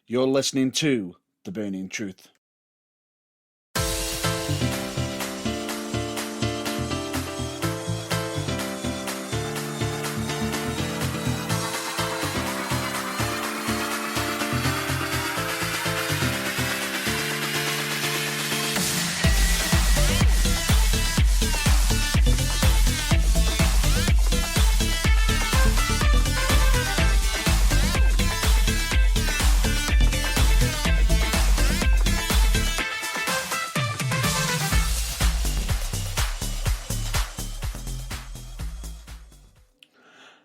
You're listening to The Burning Truth.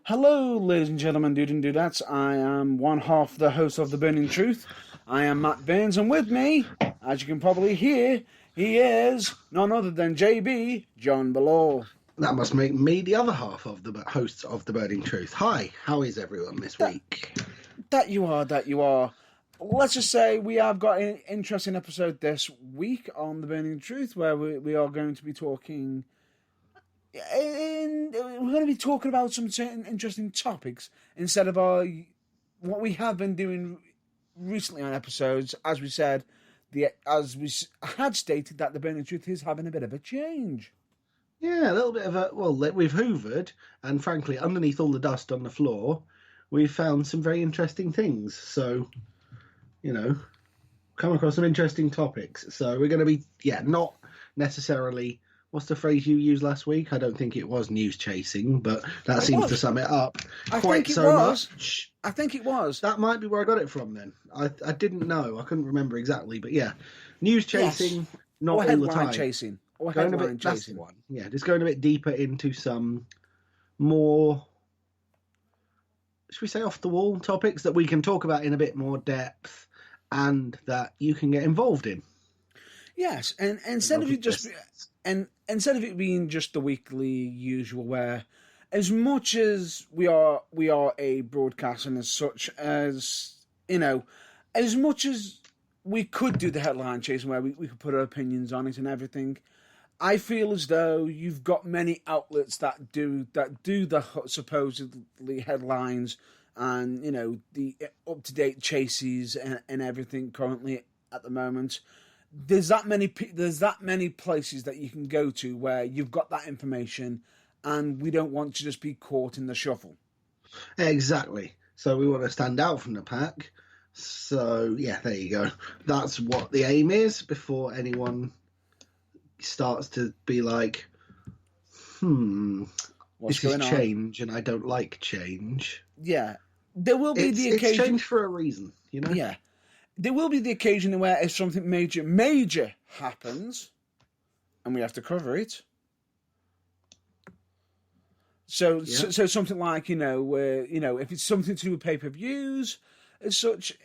Hello, ladies and gentlemen, dude and dudettes. I am one half the host of The Burning Truth. I am Matt Burns, and with me, as you can probably hear, he is none other than JB, John Below. That must make me the other half of the hosts of The Burning Truth. Hi, how is everyone this week? That you are. Let's just say we have got an interesting episode this week on The Burning Truth, where we are going to be talking... we're going to be talking about some certain interesting topics instead of what we have been doing recently on episodes. As we said, as we had stated, that The Burning Truth is having a bit of a change. Yeah, a little bit of a... Well, we've hoovered, and frankly, underneath all the dust on the floor, we've found some very interesting things. So, come across some interesting topics. So we're going to be, not necessarily... What's the phrase you used last week? I don't think it was news chasing, but that seems to sum it up I quite think it so was. much. I think it was. That might be where I got it from then. I didn't know. I couldn't remember exactly, but yeah. News chasing, not or all the time. Chasing. Or Going headline a bit, chasing. that's the one. Yeah, just going a bit deeper into some more, should we say, off-the-wall topics that we can talk about in a bit more depth and that you can get involved in. Yes, and instead of it being just the weekly usual, where as much as we are a broadcast, and as such as as much as we could do the headline chasing where we could put our opinions on it and everything, I feel as though you've got many outlets that do the supposedly headlines and the up-to-date chases and everything currently at the moment. There's that many places that you can go to where you've got that information, and we don't want to just be caught in the shuffle. Exactly. So we want to stand out from the pack. So yeah, there you go. That's what the aim is before anyone starts to be like, What's this going is on? Change, and I don't like change. Yeah, there will be the occasion. It's change for a reason, Yeah. There will be the occasion where if something major happens, and we have to cover it. So something like if it's something to do with pay-per-views, as such,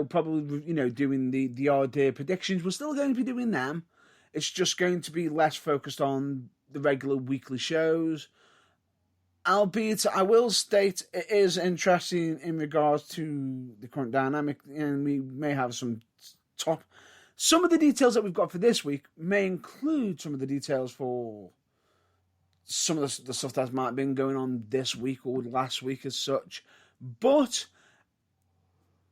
probably doing the odd day predictions, we're still going to be doing them. It's just going to be less focused on the regular weekly shows. Albeit, I will state it is interesting in regards to the current dynamic, and we may have some of the details that we've got for this week may include some of the details for some of the stuff that might have been going on this week or last week as such. But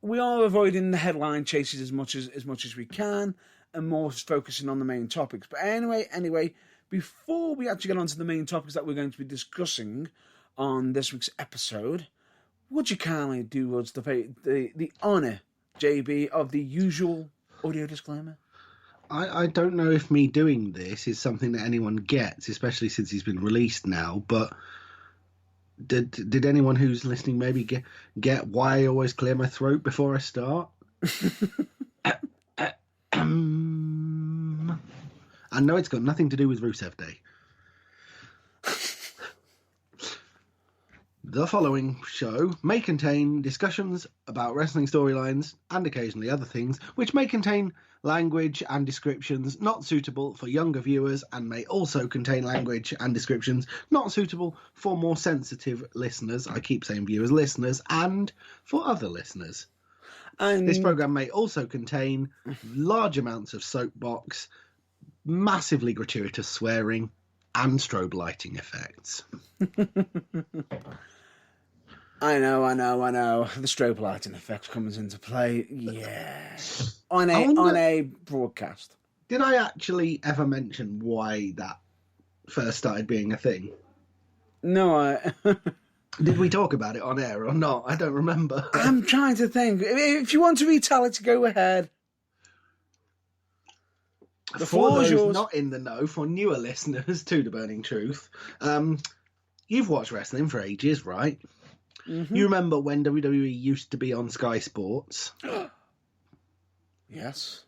we are avoiding the headline chases as much as we can, and more focusing on the main topics. But anyway, before we actually get on to the main topics that we're going to be discussing on this week's episode, would you kindly do us the honour, JB, of the usual audio disclaimer? I don't know if me doing this is something that anyone gets, especially since he's been released now, but did anyone who's listening maybe get why I always clear my throat before I start? I know it's got nothing to do with Rusev Day. The following show may contain discussions about wrestling storylines and occasionally other things, which may contain language and descriptions not suitable for younger viewers, and may also contain language and descriptions not suitable for more sensitive listeners. I keep saying viewers, listeners, and for other listeners. And this program may also contain large amounts of soapbox, massively gratuitous swearing, and strobe lighting effects. I know. The strobe lighting effect comes into play. Yeah. On a broadcast. Did I actually ever mention why that first started being a thing? No, Did we talk about it on air or not? I don't remember. I'm trying to think. If you want to retell it, go ahead. For those not in the know, for newer listeners to The Burning Truth, you've watched wrestling for ages, right? Mm-hmm. You remember when WWE used to be on Sky Sports? Yes.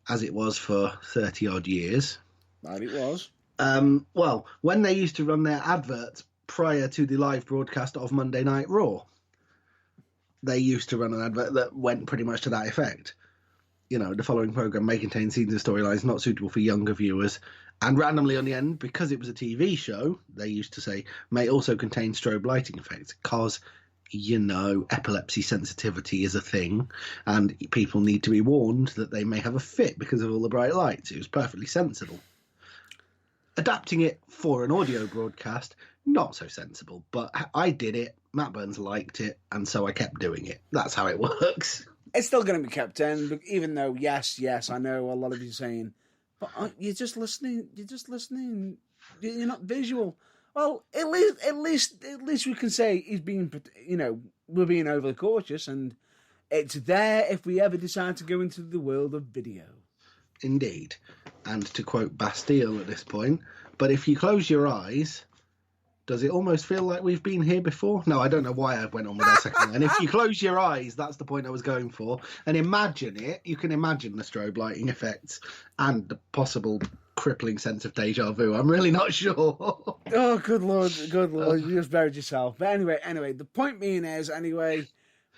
As it was for 30-odd years. That it was. Well, when they used to run their adverts prior to the live broadcast of Monday Night Raw, they used to run an advert that went pretty much to that effect. You know, the following program may contain scenes and storylines not suitable for younger viewers. And randomly on the end, because it was a TV show, they used to say, may also contain strobe lighting effects, because, you know, epilepsy sensitivity is a thing, and people need to be warned that they may have a fit because of all the bright lights. It was perfectly sensible. Adapting it for an audio broadcast, not so sensible, but I did it, Matt Burns liked it, and so I kept doing it. That's how it works. It's still going to be kept in, even though, yes, I know a lot of you are saying, but you're just listening, you're not visual. Well, at least we can say he's being, we're being overly cautious, and it's there if we ever decide to go into the world of video. Indeed. And to quote Bastille at this point, but if you close your eyes, does it almost feel like we've been here before? No, I don't know why I went on with that second line. If you close your eyes, that's the point I was going for. And imagine it. You can imagine the strobe lighting effects and the possible crippling sense of deja vu. I'm really not sure. Oh, good lord. You just buried yourself. But anyway, the point being is,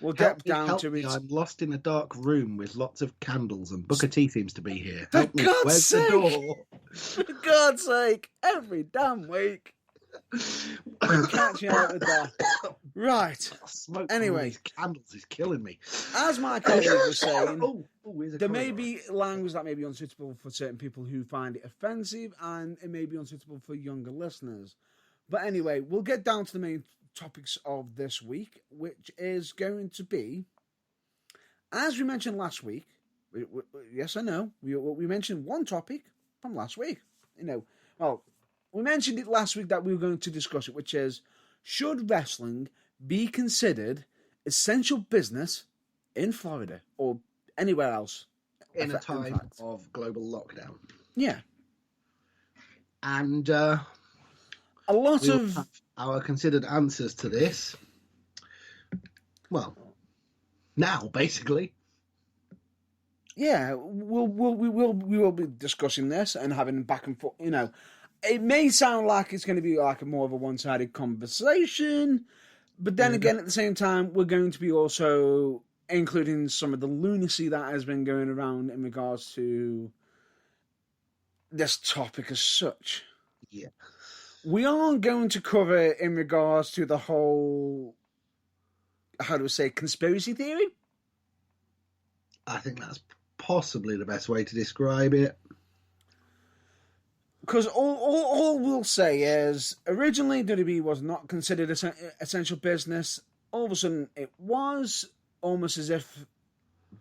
we'll get down to it. I'm lost in a dark room with lots of candles, and Booker T seems to be here. For Help me. Where's the door? For God's sake, every damn week. Catch you out with that. Right. Smoke anyway, from these candles is killing me. As my colleague was saying, there may corridor. be language that may be unsuitable for certain people who find it offensive, and it may be unsuitable for younger listeners. But anyway, we'll get down to the main topics of this week, which is going to be, as we mentioned last week. Yes, I know. We mentioned one topic from last week. We mentioned it last week that we were going to discuss it, which is, should wrestling be considered essential business in Florida or anywhere else? In a time of global lockdown. Yeah. And a lot of our considered answers to this, well, now, basically. Yeah, we will be discussing this and having back and forth, It may sound like it's going to be like a more of a one-sided conversation, but then again, at the same time, we're going to be also including some of the lunacy that has been going around in regards to this topic as such. Yeah. We aren't going to cover it in regards to the whole, how do we say, conspiracy theory? I think that's possibly the best way to describe it. Because all we'll say is, originally WWE was not considered essential business. All of a sudden, it was, almost as if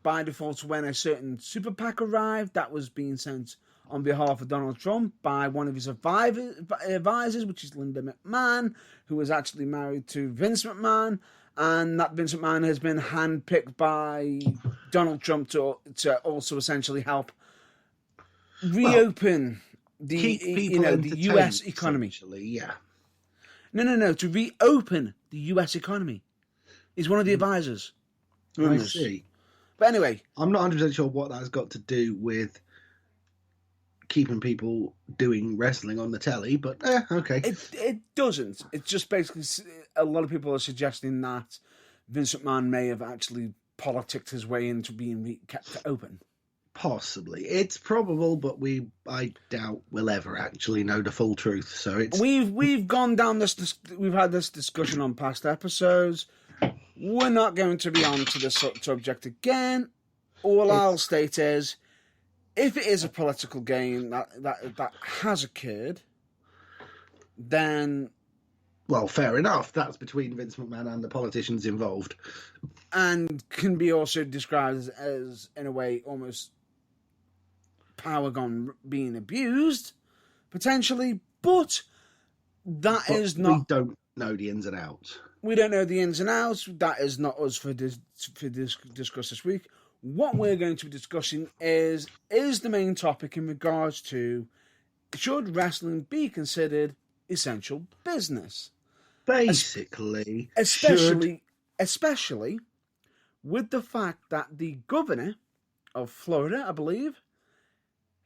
by default when a certain super PAC arrived that was being sent on behalf of Donald Trump by one of his advisors, which is Linda McMahon, who was actually married to Vince McMahon. And that Vince McMahon has been handpicked by Donald Trump to also essentially help reopen the U.S. economy. Yeah. No. To reopen the U.S. economy. He's one of the advisors. I see. But anyway, I'm not 100% sure what that's got to do with keeping people doing wrestling on the telly, but okay. It doesn't. It's just basically a lot of people are suggesting that Vince McMahon may have actually politicked his way into being kept open. Possibly. It's probable, but I doubt we'll ever actually know the full truth. So it's we've gone down this. We've had this discussion on past episodes. We're not going to be on to this subject again. All I'll state is, if it is a political game that has occurred, then Well, fair enough. That's between Vince McMahon and the politicians involved. And can be also described as in a way, almost power gone being abused, potentially, but that is not. We don't know the ins and outs. We don't know the ins and outs. That is not us for discuss this week. What we're going to be discussing is the main topic in regards to should wrestling be considered essential business? Basically, especially with the fact that the governor of Florida, I believe,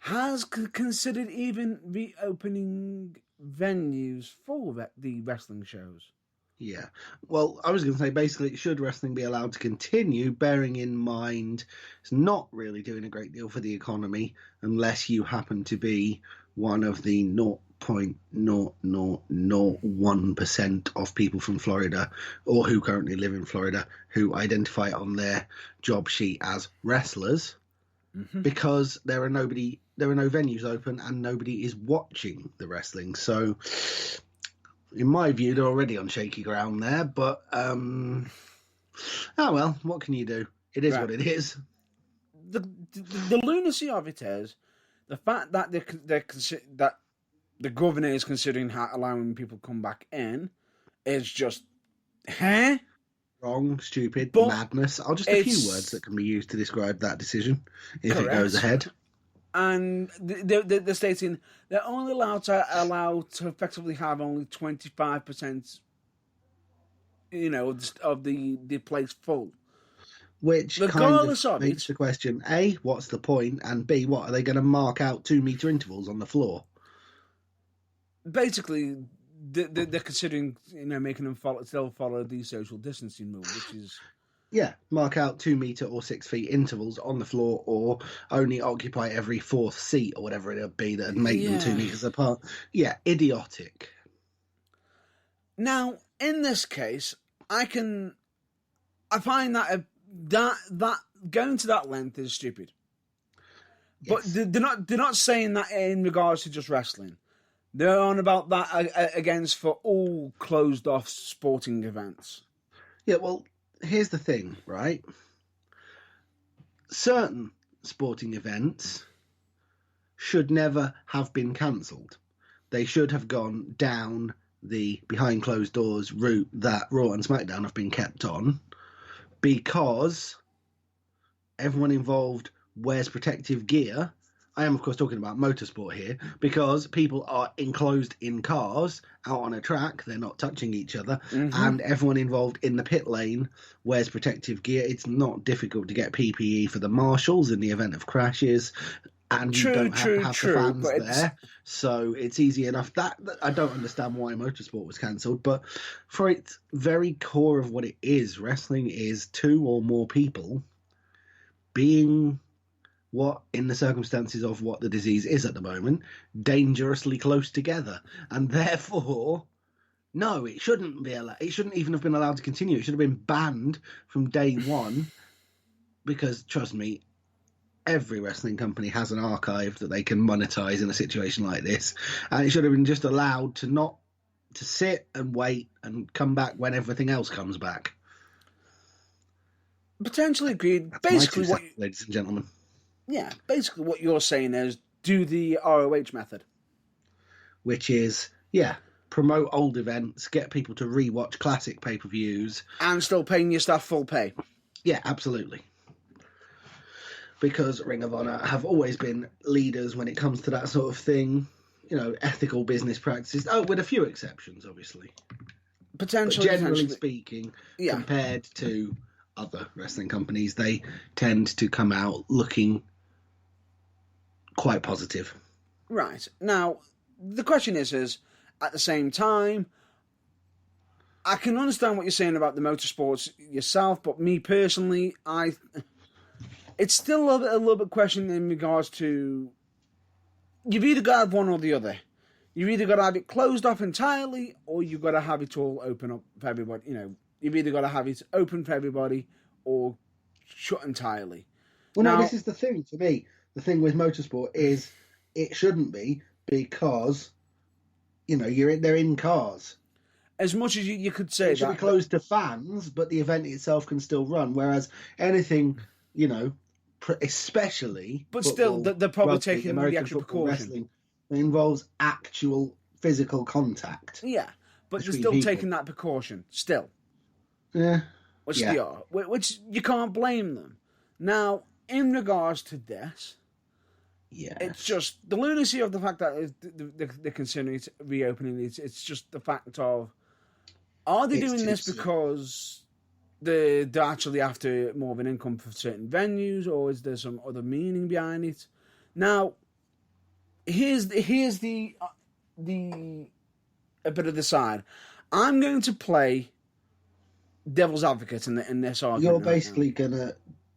has considered even reopening venues for the wrestling shows. Yeah. Well, I was going to say, basically, should wrestling be allowed to continue, bearing in mind it's not really doing a great deal for the economy unless you happen to be one of the 0.0001% of people from Florida or who currently live in Florida who identify on their job sheet as wrestlers, because there are no venues open and nobody is watching the wrestling. So in my view, they're already on shaky ground there, but oh well, what can you do? It is what it is. The lunacy of it is the fact that that the governor is considering allowing people to come back in is just wrong, stupid, madness. Are just a few words that can be used to describe that decision if it goes ahead. And they're stating they're only allowed to effectively have only 25%, of the place full. Which regardless kind of makes the question: A, what's the point? And B, what are they going to mark out 2-meter intervals on the floor? Basically, they're considering making them still follow the social distancing rule, which is. Yeah, mark out 2-meter or 6 feet intervals on the floor, or only occupy every fourth seat, or whatever it'll be that'd make them 2 meters apart. Yeah, idiotic. Now, in this case, I find that that going to that length is stupid. Yes. But they're not saying that in regards to just wrestling. They're on about that against for all closed off sporting events. Yeah, well. Here's the thing, right? Certain sporting events should never have been cancelled. They should have gone down the behind closed doors route that Raw and SmackDown have been kept on, because everyone involved wears protective gear. I am, of course, talking about motorsport here, because people are enclosed in cars out on a track. They're not touching each other. And everyone involved in the pit lane wears protective gear. It's not difficult to get PPE for the marshals in the event of crashes. And you don't have the fans there. So it's easy enough. That I don't understand why motorsport was cancelled. But for its very core of what it is, wrestling is 2 or more people being... what, in the circumstances of what the disease is at the moment, dangerously close together. And therefore, no, it shouldn't be allowed. It shouldn't even have been allowed to continue. It should have been banned from day one, because, trust me, every wrestling company has an archive that they can monetize in a situation like this. And it should have been just allowed to sit and wait and come back when everything else comes back. Potentially agreed. Basically, ladies and gentlemen. Yeah, basically what you're saying is do the ROH method. Which is, promote old events, get people to rewatch classic pay-per-views. And still paying your staff full pay. Yeah, absolutely. Because Ring of Honor have always been leaders when it comes to that sort of thing. Ethical business practices. Oh, with a few exceptions, obviously. Potentially. But generally speaking, compared to other wrestling companies, they tend to come out looking quite positive. Right. Now, the question is at the same time, I can understand what you're saying about the motorsports yourself, but me personally, it's still a little bit questioned in regards to you've either got to have one or the other. You've either got to have it closed off entirely, or you've got to have it all open up for everybody. You've either got to have it open for everybody or shut entirely. Well, now, this is the thing for me. The thing with motorsport is it shouldn't be, because they're in cars. as much as you could say it should be closed to fans, but the event itself can still run. Whereas anything, especially, but football, still, they're probably rugby, taking American the extra football, precaution. wrestling, it involves actual physical contact. Yeah, but they're still taking that precaution. Still, yeah, which they are, which you can't blame them. Now, in regards to this. Yeah, it's just the lunacy of the fact that they're considering it reopening. It's just the fact of, are they doing this because they're actually after more of an income for certain venues, or is there some other meaning behind it? Now, here's the a bit of the side. I'm going to play devil's advocate in this argument. You're basically gonna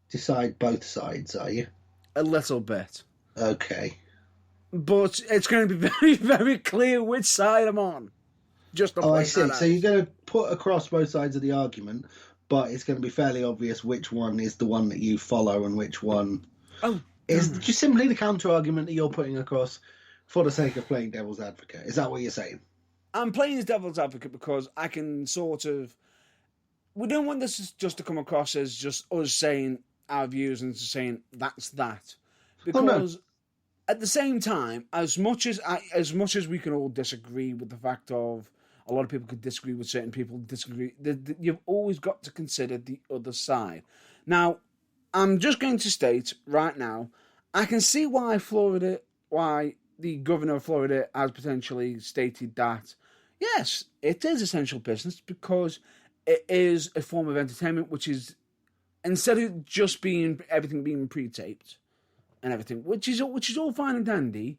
decide both sides, are you? A little bit. Okay. But it's going to be very, very clear which side I'm on. Just to I see. So you're going to put across both sides of the argument, but it's going to be fairly obvious which one is the one that you follow and which one is just simply the counter-argument that you're putting across for the sake of playing devil's advocate. Is that what you're saying? I'm playing as devil's advocate because I can sort of... We don't want this just to come across as just us saying our views and just saying that's that. Because at the same time, as much as we can all disagree with the fact of a lot of people could disagree with certain people, you've always got to consider the other side. Now, I'm just going to state right now, I can see why the governor of Florida has potentially stated that, yes, it is essential business because it is a form of entertainment, which is, instead of just everything being pre-taped, and everything, which is all fine and dandy,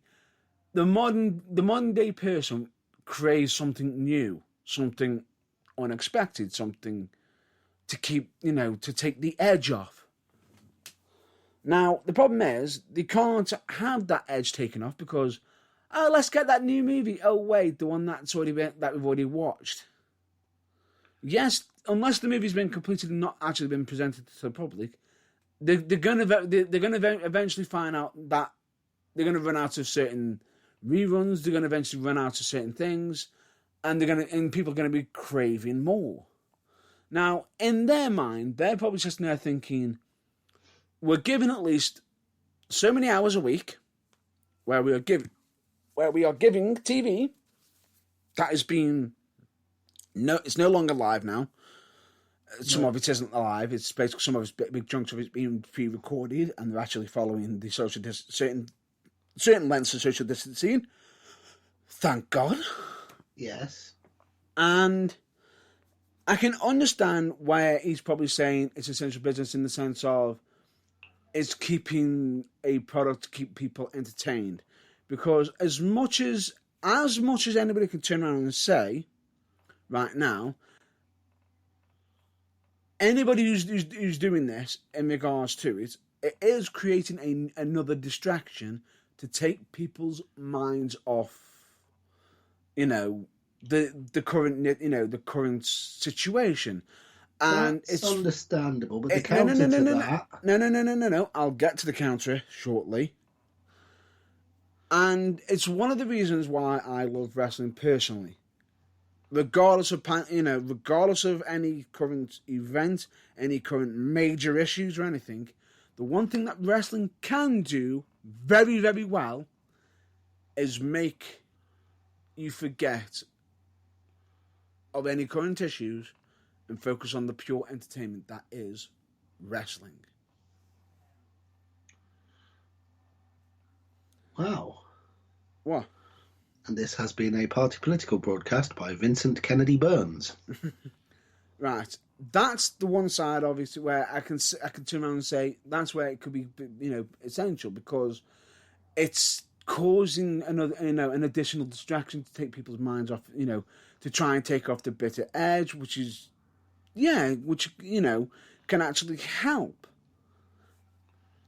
the modern day person craves something new, something unexpected, something to keep, to take the edge off. Now, the problem is they can't have that edge taken off because, let's get that new movie. Oh wait, the one that we've already watched. Yes, unless the movie's been completed and not actually been presented to the public. They're gonna eventually find out that they're gonna run out of certain reruns. They're gonna eventually run out of certain things, and people are gonna be craving more. Now, in their mind, they're probably just there thinking, we're given at least so many hours a week, where we are giving TV that is being it's no longer live now. Some of it isn't alive. It's basically some of it's big chunks of it's being pre-recorded, and they're actually following the certain lengths of social distancing. Thank God. Yes. And I can understand why he's probably saying it's essential business in the sense of it's keeping a product to keep people entertained, because as much as anybody can turn around and say right now. Anybody who's doing this in regards to it is creating another distraction to take people's minds off, the current situation, and it's understandable. But the counter to that, no. I'll get to the counter shortly, and it's one of the reasons why I love wrestling personally. Regardless of any current event, any current major issues or anything, the one thing that wrestling can do very, very well is make you forget of any current issues and focus on the pure entertainment that is wrestling. Wow. What? And this has been a party political broadcast by Vincent Kennedy Burns. Right. That's the one side, obviously, where I can turn around and say that's where it could be, essential, because it's causing an additional distraction to take people's minds off, to try and take off the bitter edge, which can actually help.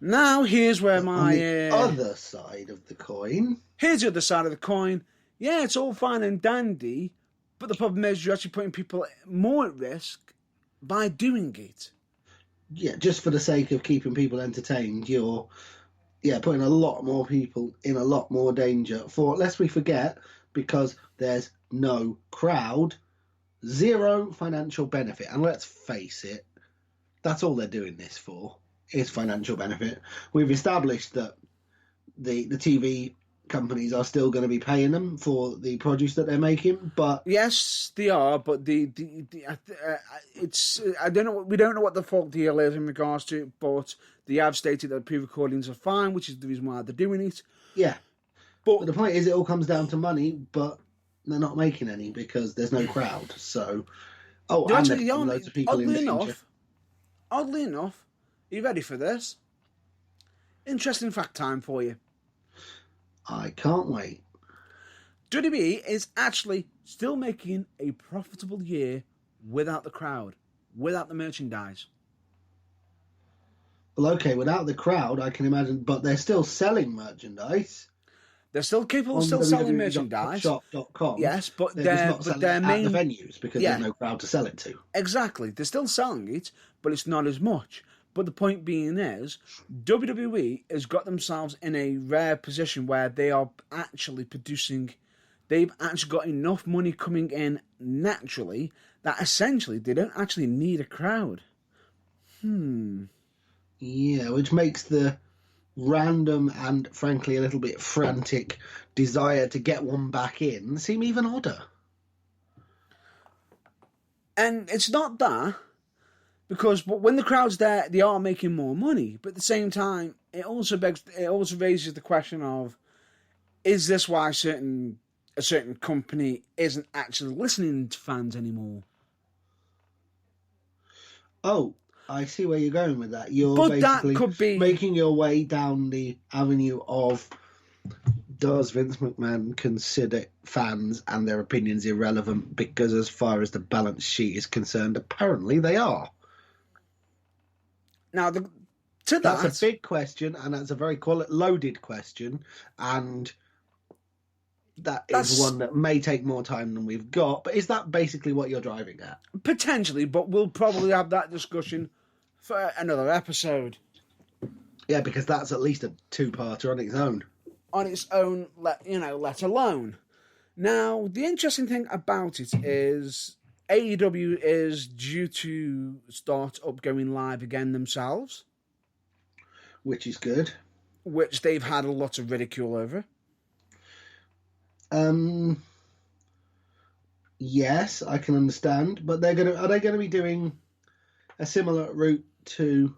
Now, here's where the other side of the coin. Here's the other side of the coin. Yeah, it's all fine and dandy, but the problem is you're actually putting people more at risk by doing it. Yeah, just for the sake of keeping people entertained, you're putting a lot more people in a lot more danger. For lest we forget, because there's no crowd, zero financial benefit. And let's face it, that's all they're doing this for, is financial benefit. We've established that the TV companies are still going to be paying them for the produce that they're making, but yes, they are. But it's I don't know. We don't know what the full deal is in regards to it, but they have stated that pre-recordings are fine, which is the reason why they're doing it. yeah. But the point is, it all comes down to money, but they're not making any because there's no crowd. So, and actually, loads of people in danger. Oddly enough, are you ready for this? Interesting fact time for you. I can't wait. WWE is actually still making a profitable year without the crowd, without the merchandise. Well, okay, without the crowd, I can imagine, but they're still selling merchandise. They're still capable of still selling merchandise. Shop.com. Yes, but they're just not selling it at the venues because there's no crowd to sell it to. Exactly. They're still selling it, but it's not as much. But the point being is, WWE has got themselves in a rare position where they are actually producing. They've actually got enough money coming in naturally that essentially they don't actually need a crowd. Yeah, which makes the random and frankly a little bit frantic desire to get one back in seem even odder. And it's not that, because when the crowd's there, they are making more money. But at the same time, it also raises the question of, is this why a certain company isn't actually listening to fans anymore? Oh, I see where you're going with that. You're basically making your way down the avenue of, does Vince McMahon consider fans and their opinions irrelevant? Because as far as the balance sheet is concerned, apparently they are. Now, that's a big question, and that's a very loaded question, and that's one that may take more time than we've got. But is that basically what you're driving at? Potentially, but we'll probably have that discussion for another episode. Yeah, because that's at least a two-parter on its own. On its own, let alone. Now, the interesting thing about it is AEW is due to start up going live again themselves. Which is good. Which they've had a lot of ridicule over. Yes, I can understand, but are they going to be doing a similar route to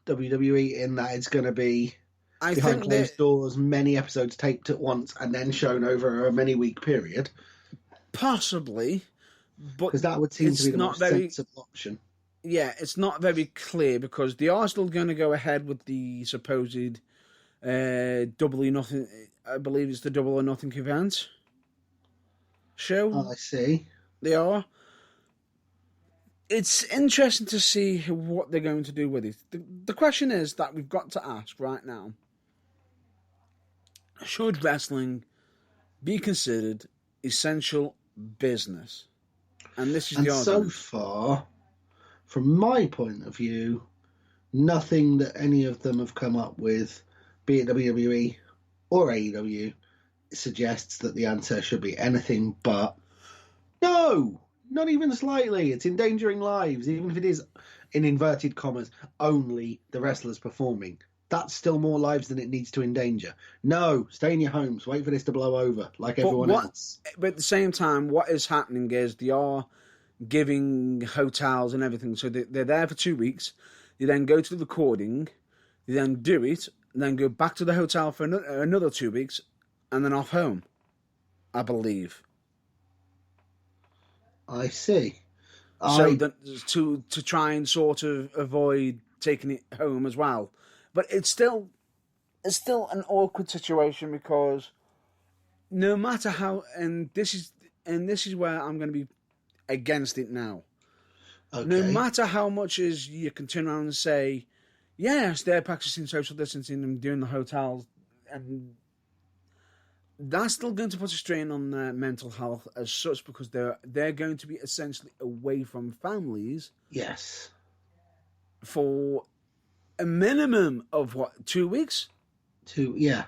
WWE in that it's going to be behind closed doors, many episodes taped at once and then shown over a many-week period? Possibly, but because that would seem to be the most sensible option. Yeah, it's not very clear because they are still going to go ahead with the supposed Double or Nothing. I believe it's the Double or Nothing event show. Oh, I see. They are. It's interesting to see what they're going to do with it. The question is that we've got to ask right now: should wrestling be considered essential business? And this is the argument. So far, from my point of view, nothing that any of them have come up with, be it WWE or AEW, suggests that the answer should be anything but no, not even slightly. It's endangering lives, even if it is, in inverted commas, only the wrestlers performing. That's still more lives than it needs to endanger. No, stay in your homes. Wait for this to blow over like everyone else. But at the same time, what is happening is they are giving hotels and everything. So they're there for 2 weeks. You then go to the recording. You then do it. And then go back to the hotel for another 2 weeks. And then off home, I believe. I see. So to try and sort of avoid taking it home as well. But it's still an awkward situation because no matter how, and this is where I'm going to be against it now. Okay. No matter how much as you can turn around and say, yes, they're practicing social distancing and doing the hotels, and that's still going to put a strain on their mental health as such because they're going to be essentially away from families. Yes. For a minimum of 2 weeks? Yeah.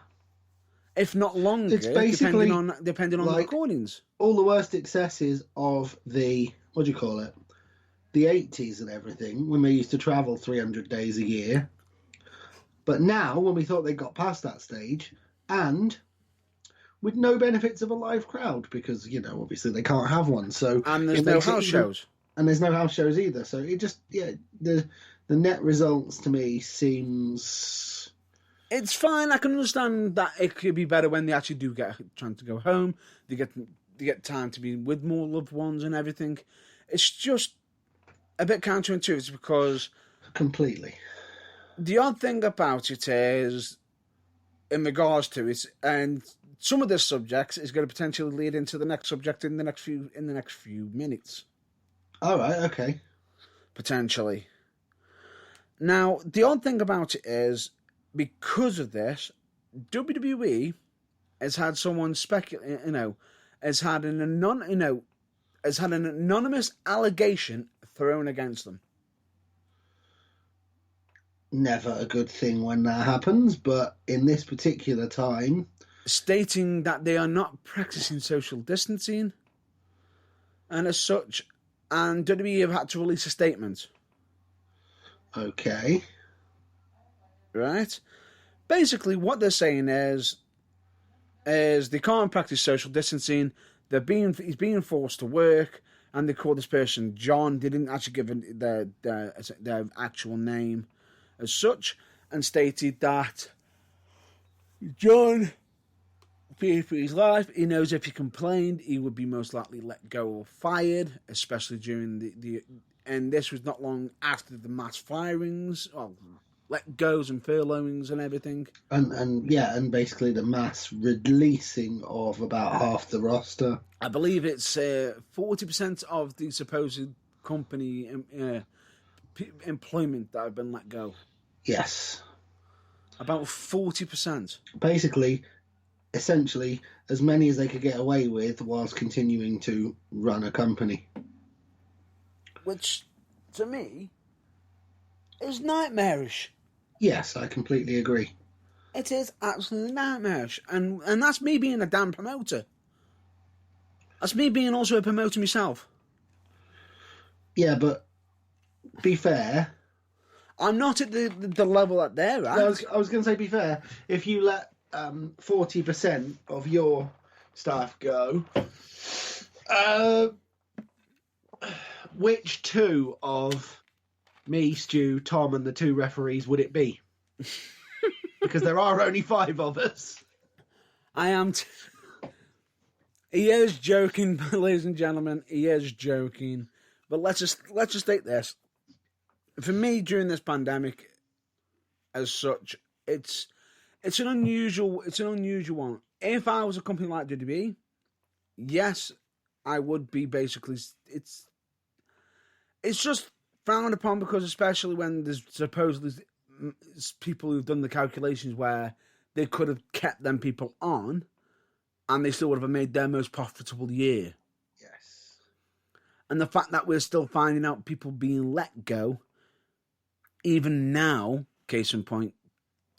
if not longer, It's basically depending on the recordings. All the worst excesses of the, what do you call it, the 80s and everything, when they used to travel 300 days a year. But now, when we thought they got past that stage, and with no benefits of a live crowd, because, obviously they can't have one. So and there's no house shows. And there's no house shows either. So it just, the net results to me seems... It's fine. I can understand that it could be better when they actually do get a chance to go home. They get time to be with more loved ones and everything. It's just a bit counterintuitive because... Completely. The odd thing about it is, in regards to it, and some of the subjects is going to potentially lead into the next subject in the next few minutes. All right, okay. Potentially. Now, the odd thing about it is, because of this, WWE has had someone has had an anonymous allegation thrown against them. Never a good thing when that happens, but in this particular time... Stating that they are not practicing social distancing, and as such, and WWE have had to release a statement. Okay. Right? Basically, what they're saying is they can't practice social distancing, he's being forced to work, and they call this person John. They didn't actually give their actual name as such, and stated that John feared for his life. He knows if he complained, he would be most likely let go or fired, especially during and this was not long after the mass firings, let goes and furloughings and everything. And basically the mass releasing of about half the roster. I believe it's 40% of the supposed company employment that have been let go. Yes. About 40%. Basically, essentially, as many as they could get away with whilst continuing to run a company. Which, to me, is nightmarish. Yes, I completely agree. It is absolutely nightmarish. And that's me being a damn promoter. That's me being also a promoter myself. Yeah, but be fair... I'm not at the level that they're at. I was going to say, be fair, if you let 40% of your staff go, which two of me, Stu, Tom, and the two referees would it be? Because there are only 5 of us. I am... He is joking, ladies and gentlemen. He is joking. But let's just state this. For me, during this pandemic, as such, it's an unusual one. If I was a company like WWE, yes, I would be basically. It's just frowned upon because, especially when there's supposedly people who've done the calculations where they could have kept them people on, and they still would have made their most profitable year. Yes. And the fact that we're still finding out people being let go. Even now, case in point,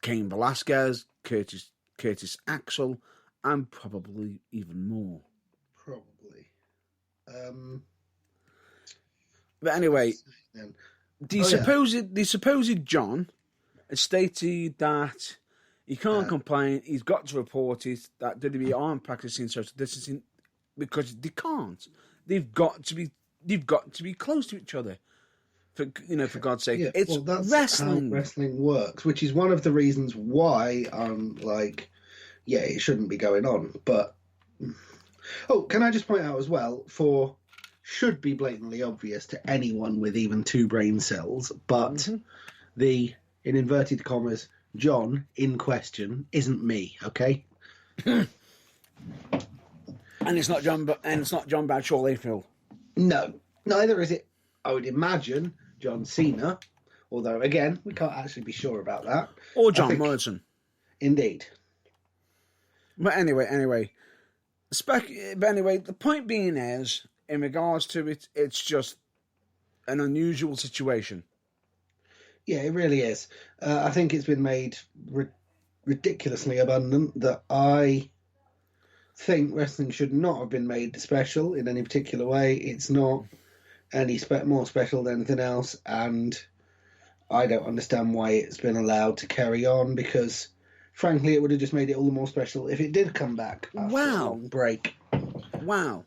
Cain Velasquez, Curtis Axel, and probably even more. Probably. But anyway, the supposed John has stated that he can't complain. He's got to report it that WWE aren't practicing social distancing because they can't. They've got to be close to each other. For God's sake, it's that's wrestling. How wrestling works, which is one of the reasons why I'm like, it shouldn't be going on. But can I just point out as well, should be blatantly obvious to anyone with even 2 brain cells, but the, in inverted commas, John in question isn't me. Okay. And it's not John. And it's not John Bradshaw Layfield. No, neither is it. I would imagine John Cena, although again we can't actually be sure about that. Or John Morrison. Indeed. But anyway, the point being is, in regards to it, it's just an unusual situation. Yeah, it really is. I think it's been made ridiculously abundant that I think wrestling should not have been made special in any particular way. It's not any more special than anything else, and I don't understand why it's been allowed to carry on, because frankly it would have just made it all the more special if it did come back after a long break. Wow.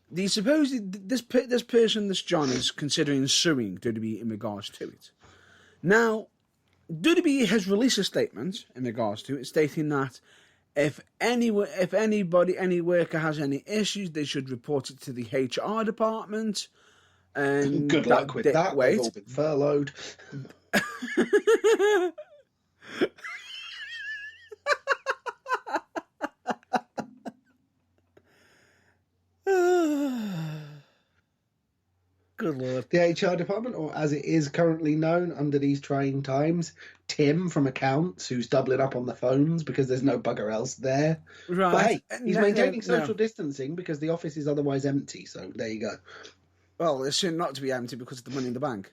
The supposed this person, this John, is considering suing WWE in regards to it. Now, WWE has released a statement in regards to it, stating that if any worker has any issues, they should report it to the HR department. And good luck with that. They've all been furloughed. Good Lord. The HR department, or as it is currently known under these trying times, Tim from accounts, who's doubling up on the phones because there's no bugger else there. Right. But hey, he's maintaining social distancing because the office is otherwise empty, so there you go. Well, it's soon not to be empty because of the money in the bank.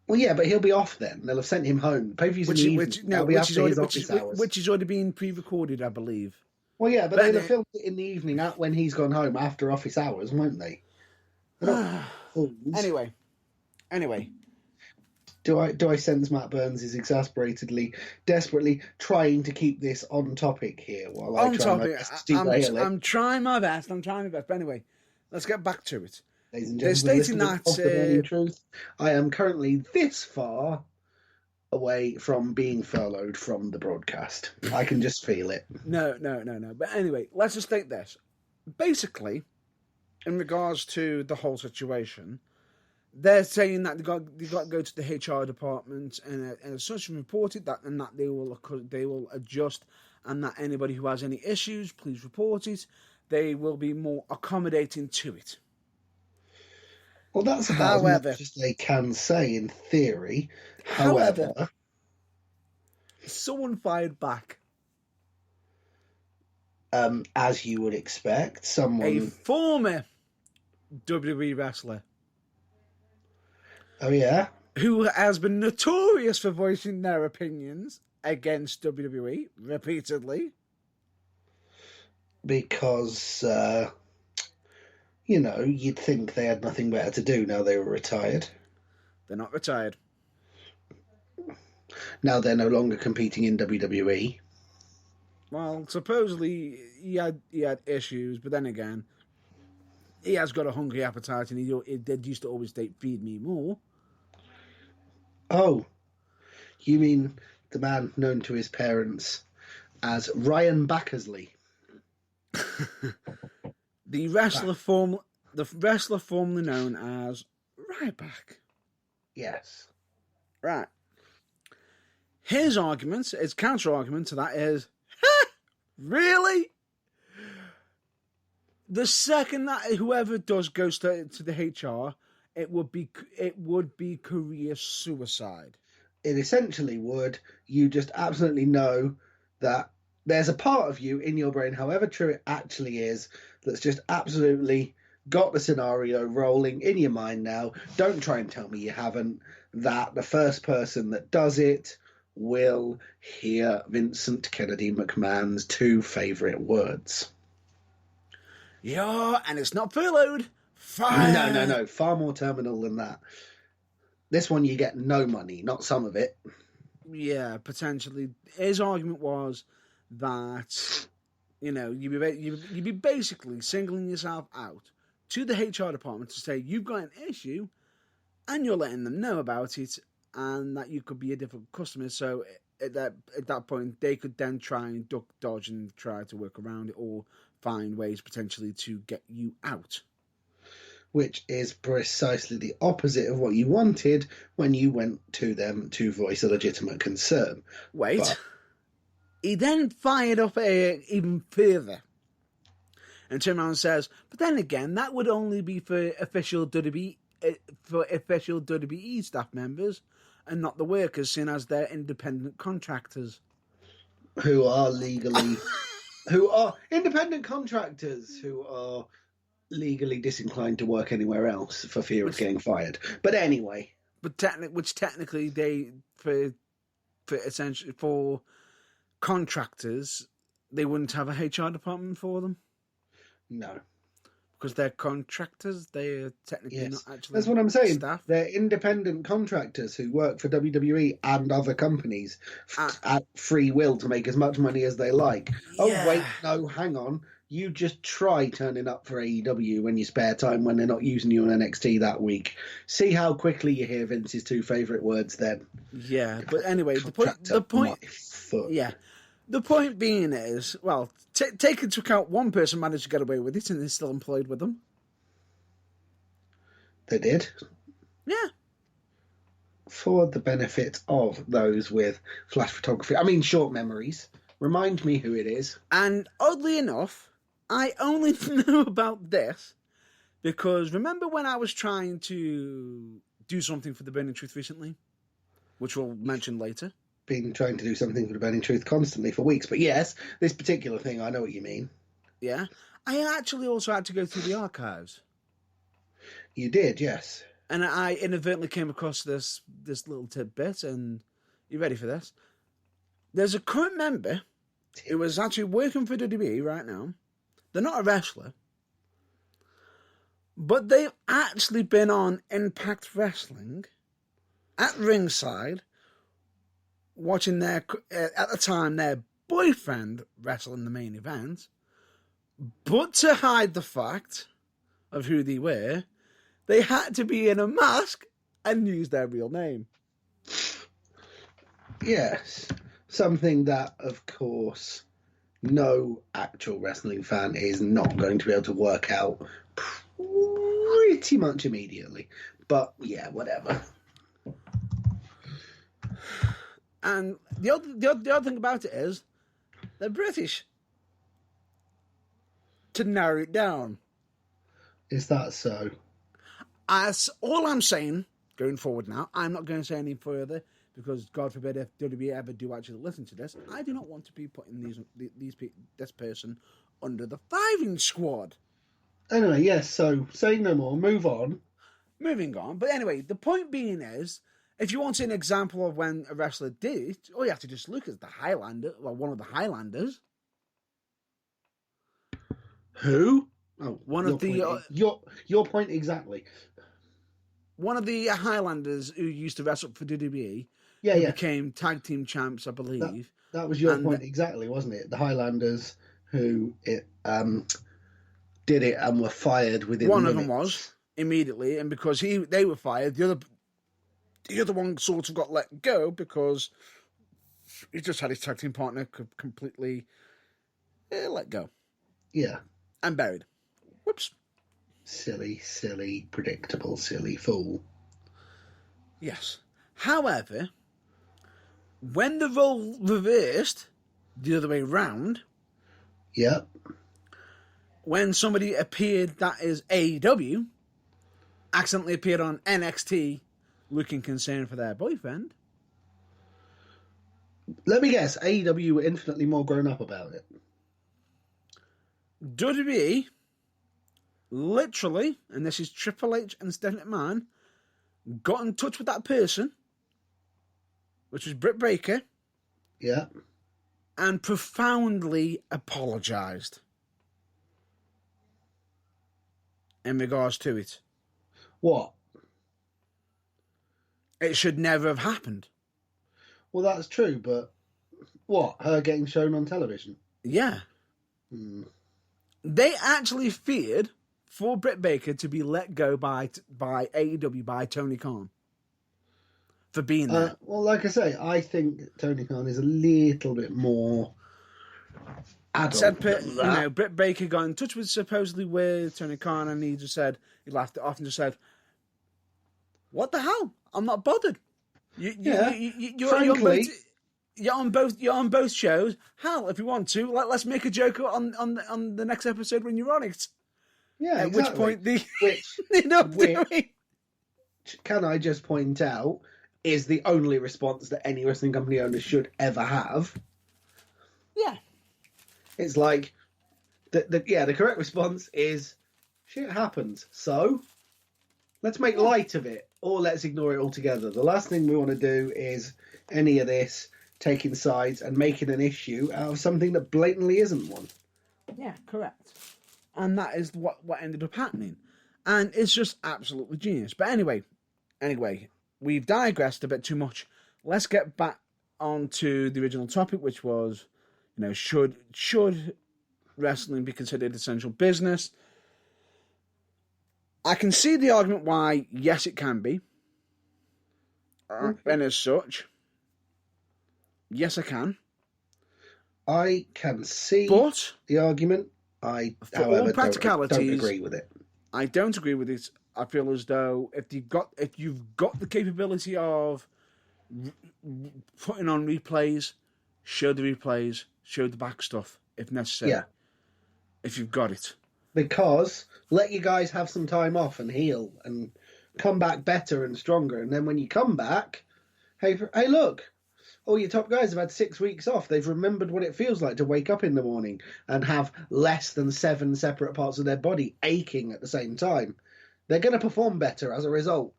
Well, yeah, but he'll be off then. They'll have sent him home. Pay-per-views in the evening. Which is already been pre-recorded, I believe. Well, yeah, but they'll have filmed it in the evening when he's gone home after office hours, won't they? Anyway. Do I sense Matt Burns is desperately trying to keep this on topic here while I try my best to derail it? I'm trying my best. But anyway, let's get back to it. Ladies and gentlemen, they're stating that the burning truth. I am currently this far away from being furloughed from the broadcast. I can just feel it. No. But anyway, let's just state this. Basically, in regards to the whole situation, they're saying that they got to go to the HR department and as such reported that, and that they will adjust, and that anybody who has any issues, please report it. They will be more accommodating to it. Well, that's about as much as they can say in theory. However, someone fired back. As you would expect, a former WWE wrestler. Oh, yeah? Who has been notorious for voicing their opinions against WWE repeatedly. Because, you'd think they had nothing better to do now they were retired. They're not retired. Now they're no longer competing in WWE. Well, supposedly he had issues, but then again, he has got a hungry appetite, and he did used to always state, "Feed me more." Oh, you mean the man known to his parents as Ryan Backersley? The wrestler formerly known as Ryback. Yes. Right. His counter argument to that is, really? The second that whoever does goes to the HR, it would be career suicide. It essentially would. You just absolutely know that there's a part of you in your brain, however true it actually is, that's just absolutely got the scenario rolling in your mind now. Don't try and tell me you haven't. That the first person that does it will hear Vincent Kennedy McMahon's two favourite words. Yeah, and it's not furloughed. Fire. No. Far more terminal than that. This one you get no money, not some of it. Yeah, potentially. His argument was that, you'd be basically singling yourself out to the HR department to say you've got an issue, and you're letting them know about it, and that you could be a difficult customer. So at that point, they could then try and duck, dodge, and try to work around it, or find ways potentially to get you out. Which is precisely the opposite of what you wanted when you went to them to voice a legitimate concern. Wait. He then fired up even further and turned around and says, but then again, that would only be for official WWE staff members and not the workers, seeing as they're independent contractors. Who are legally... who are independent contractors who are legally disinclined to work anywhere else for fear of getting fired. But anyway. But technically they, for contractors, they wouldn't have a HR department for them. No. Because they're contractors, they're technically not actually That's what I'm saying. Staff. They're independent contractors who work for WWE and other companies at free will to make as much money as they like. Yeah. Oh, wait, no, hang on. You just try turning up for AEW when you spare time when they're not using you on NXT that week. See how quickly you hear Vince's two favourite words then. Yeah, but anyway, the point, yeah. The point being is, well, take into account one person managed to get away with it and is still employed with them. They did? Yeah. For the benefit of those with flash photography. I mean, short memories. Remind me who it is. And oddly enough, I only know about this because remember when I was trying to do something for the Burning Truth recently? Which we'll mention later. Been trying to do something for the Burning Truth constantly for weeks, but yes, this particular thing, I know what you mean. Yeah, I actually also had to go through the archives. You did, yes. And I inadvertently came across this little tidbit, and you ready for this? There's a current member who is actually working for WWE right now. They're not a wrestler, but they've actually been on Impact Wrestling at ringside, watching at the time, their boyfriend wrestle in the main event. But to hide the fact of who they were, they had to be in a mask and use their real name. Yes. Something that, of course, no actual wrestling fan is not going to be able to work out pretty much immediately. But, yeah, whatever. And the other thing about it is, they're British. To narrow it down. Is that so? As all I'm saying, going forward now, I'm not going to say any further, because God forbid if WWE ever do actually listen to this, I do not want to be putting this person under the firing squad. Anyway, yes, so saying no more, move on. Moving on. But anyway, the point being is, if you want an example of when a wrestler did it, all you have to just look at the Highlander, well, one of the Highlanders. Who? Oh, one of the your point exactly. One of the Highlanders who used to wrestle for WWE. Yeah. Became tag team champs, I believe. That was your point exactly, wasn't it? The Highlanders who did it and were fired within. One of them was immediately, and because they were fired, the other one sort of got let go because he just had his tag team partner completely let go. Yeah. And buried. Whoops. Silly, predictable, silly fool. Yes. However, when the role reversed the other way round, yep. When somebody appeared that is AEW, accidentally appeared on NXT looking concerned for their boyfriend. Let me guess, AEW were infinitely more grown up about it. WWE, literally, and this is Triple H and Stephanie McMahon, got in touch with that person, which was Britt Baker. Yeah. And profoundly apologised in regards to it. What? It should never have happened. Well, that's true, but what? Her getting shown on television? Yeah. They actually feared for Britt Baker to be let go by AEW, by Tony Khan. For being there. Well, like I say, I think Tony Khan is a little bit more adult than that. Britt Baker got in touch with supposedly with Tony Khan, and he laughed it off and just said, "What the hell? I'm not bothered. You're on both shows. Hell, if you want to, let's make a joke on the next episode when you're on it." Yeah, at exactly. Which point which can I just point out is the only response that any wrestling company owner should ever have. Yeah. It's like, the correct response is, shit happens, so let's make light of it, or let's ignore it altogether. The last thing we want to do is any of this taking sides and making an issue out of something that blatantly isn't one. Yeah, correct. And that is what ended up happening. And it's just absolutely genius. But anyway, we've digressed a bit too much. Let's get back onto the original topic, which was, should wrestling be considered essential business? I can see the argument why, yes, it can be. And as such, yes, I can. I can see the argument. I, for all practicalities, don't agree with it. I don't agree with it. I feel as though if you've got the capability of putting on replays, show the replays, show the back stuff if necessary. Yeah. If you've got it. Because let you guys have some time off and heal and come back better and stronger. And then when you come back, hey, look, all your top guys have had 6 weeks off. They've remembered what it feels like to wake up in the morning and have less than 7 separate parts of their body aching at the same time. They're going to perform better as a result.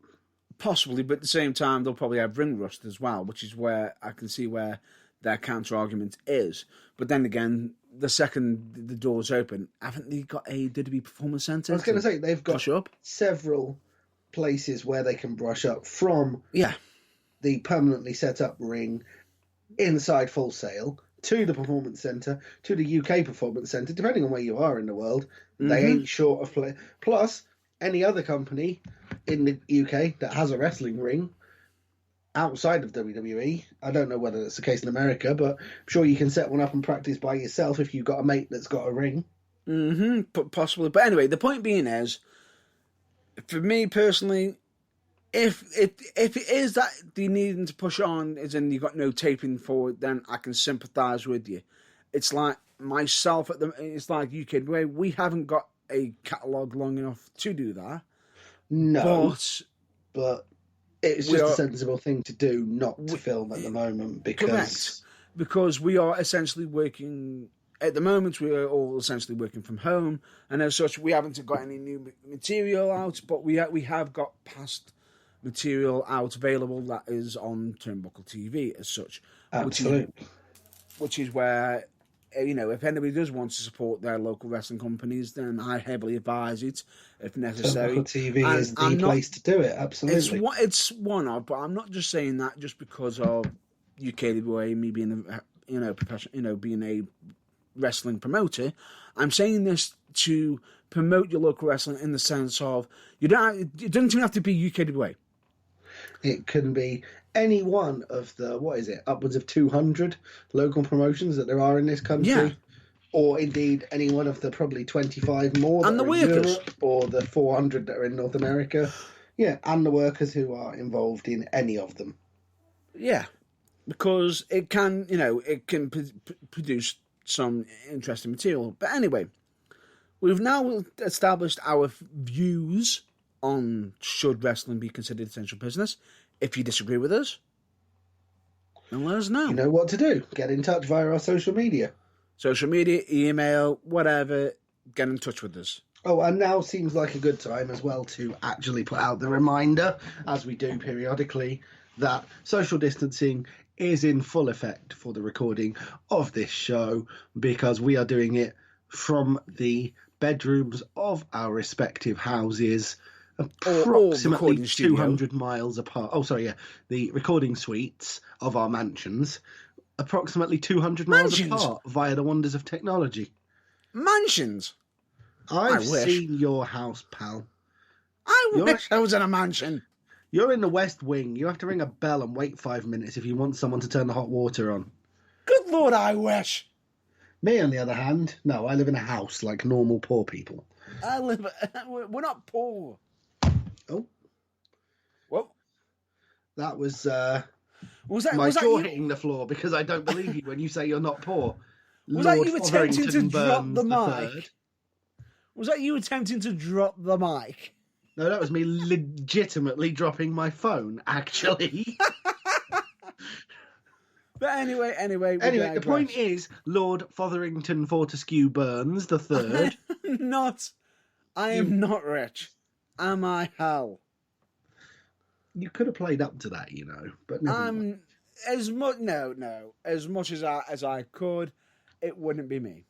Possibly, but at the same time, they'll probably have ring rust as well, which is where I can see where their counter-argument is. But then again, the second the doors open, haven't they got a WWE Performance Centre? I was going to say, they've got several places where they can brush up from the permanently set up ring inside Full Sail to the Performance Centre, to the UK Performance Centre, depending on where you are in the world. They ain't short of play. Plus, any other company in the UK that has a wrestling ring outside of WWE, I don't know whether that's the case in America, but I'm sure you can set one up and practice by yourself if you've got a mate that's got a ring. Possibly. But anyway, the point being is, for me personally, if it is that they needing to push on, as in you got no taping for it, then I can sympathise with you. It's like myself it's like UK way. We haven't got a catalogue long enough to do that. No, but it's just a sensible thing to do, not to film at the moment, because we are essentially working. At the moment, we are all essentially working from home, and as such, we haven't got any new material out, but we have got past material out available that is on Turnbuckle TV as such. Absolutely. Which is where, if anybody does want to support their local wrestling companies, then I heavily advise it if necessary. Turnbuckle TV is the place to do it, absolutely. It's one of, but I'm not just saying that just because of UKWA, me being professional, being a wrestling promoter. I'm saying this to promote your local wrestling in the sense of it doesn't even have to be UKWA. It can be any one of the, upwards of 200 local promotions that there are in this country. Yeah. Or indeed any one of the probably 25 more and that the are in workers. Europe, or the 400 that are in North America. Yeah, and the workers who are involved in any of them. Yeah, because it can, produce some interesting material. But anyway, we've now established our views on should wrestling be considered essential business. If you disagree with us, then let us know. You know what to do. Get in touch via our social media. Social media, email, whatever, get in touch with us. Oh, and now seems like a good time as well to actually put out the reminder, as we do periodically, that social distancing is in full effect for the recording of this show, because we are doing it from the bedrooms of our respective houses, approximately 200 miles apart. Oh, sorry, yeah. The recording suites of our mansions, approximately 200 miles apart via the wonders of technology. Mansions? I've seen your house, pal. I wish I was in a mansion. You're in the West Wing. You have to ring a bell and wait 5 minutes if you want someone to turn the hot water on. Good Lord, I wish. Me, on the other hand, no, I live in a house like normal poor people. We're not poor. Oh. Whoa. That was my jaw hitting the floor, because I don't believe you when you say you're not poor. Was that you attempting to drop the mic? Was that you attempting to drop the mic? No, that was me legitimately dropping my phone, actually. But anyway, the point is, Lord Fotherington Fortescue Burns the Third. I am not rich. Am I, Hal? You could have played up to that, but never mind. as much as much as I could, it wouldn't be me.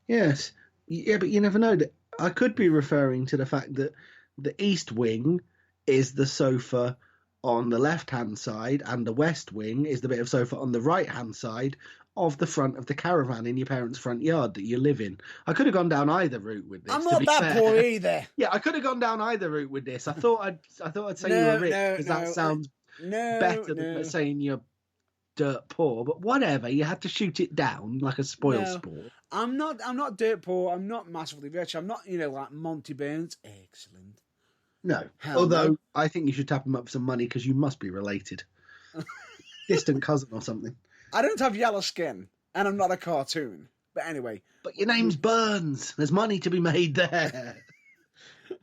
Yes. Yeah, but you never know. That I could be referring to the fact that the East Wing is the sofa on the left-hand side, and the West Wing is the bit of sofa on the right-hand side of the front of the caravan in your parents' front yard that you live in. I could have gone down either route with this. I'm not that poor either. Yeah, I could have gone down either route with this. I thought I'd say you were rich because that sounds better than saying you're dirt poor. But whatever, you had to shoot it down like a spoil sport. I'm not dirt poor. I'm not massively rich. I'm not like Monty Burns. Excellent. No, although I think you should tap him up for some money because you must be related, distant cousin or something. I don't have yellow skin, and I'm not a cartoon. But anyway. But your name's Burns. There's money to be made there.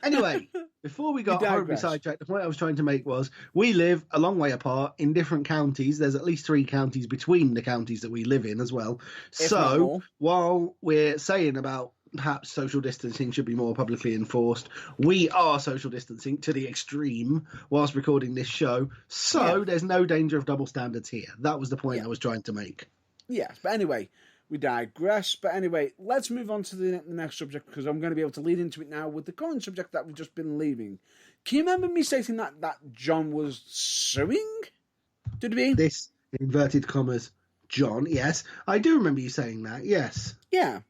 Anyway, before we got horribly sidetracked, the point I was trying to make was we live a long way apart in different counties. There's at least 3 counties between the counties that we live in as well. So while we're saying about perhaps social distancing should be more publicly enforced, we are social distancing to the extreme whilst recording this show. So there's no danger of double standards here. That was the point I was trying to make. Yes, but anyway, we digress. But anyway, let's move on to the next subject because I'm going to be able to lead into it now with the current subject that we've just been leaving. Can you remember me stating that John was suing? Did we? This, inverted commas, John, yes. I do remember you saying that, yes. Yeah.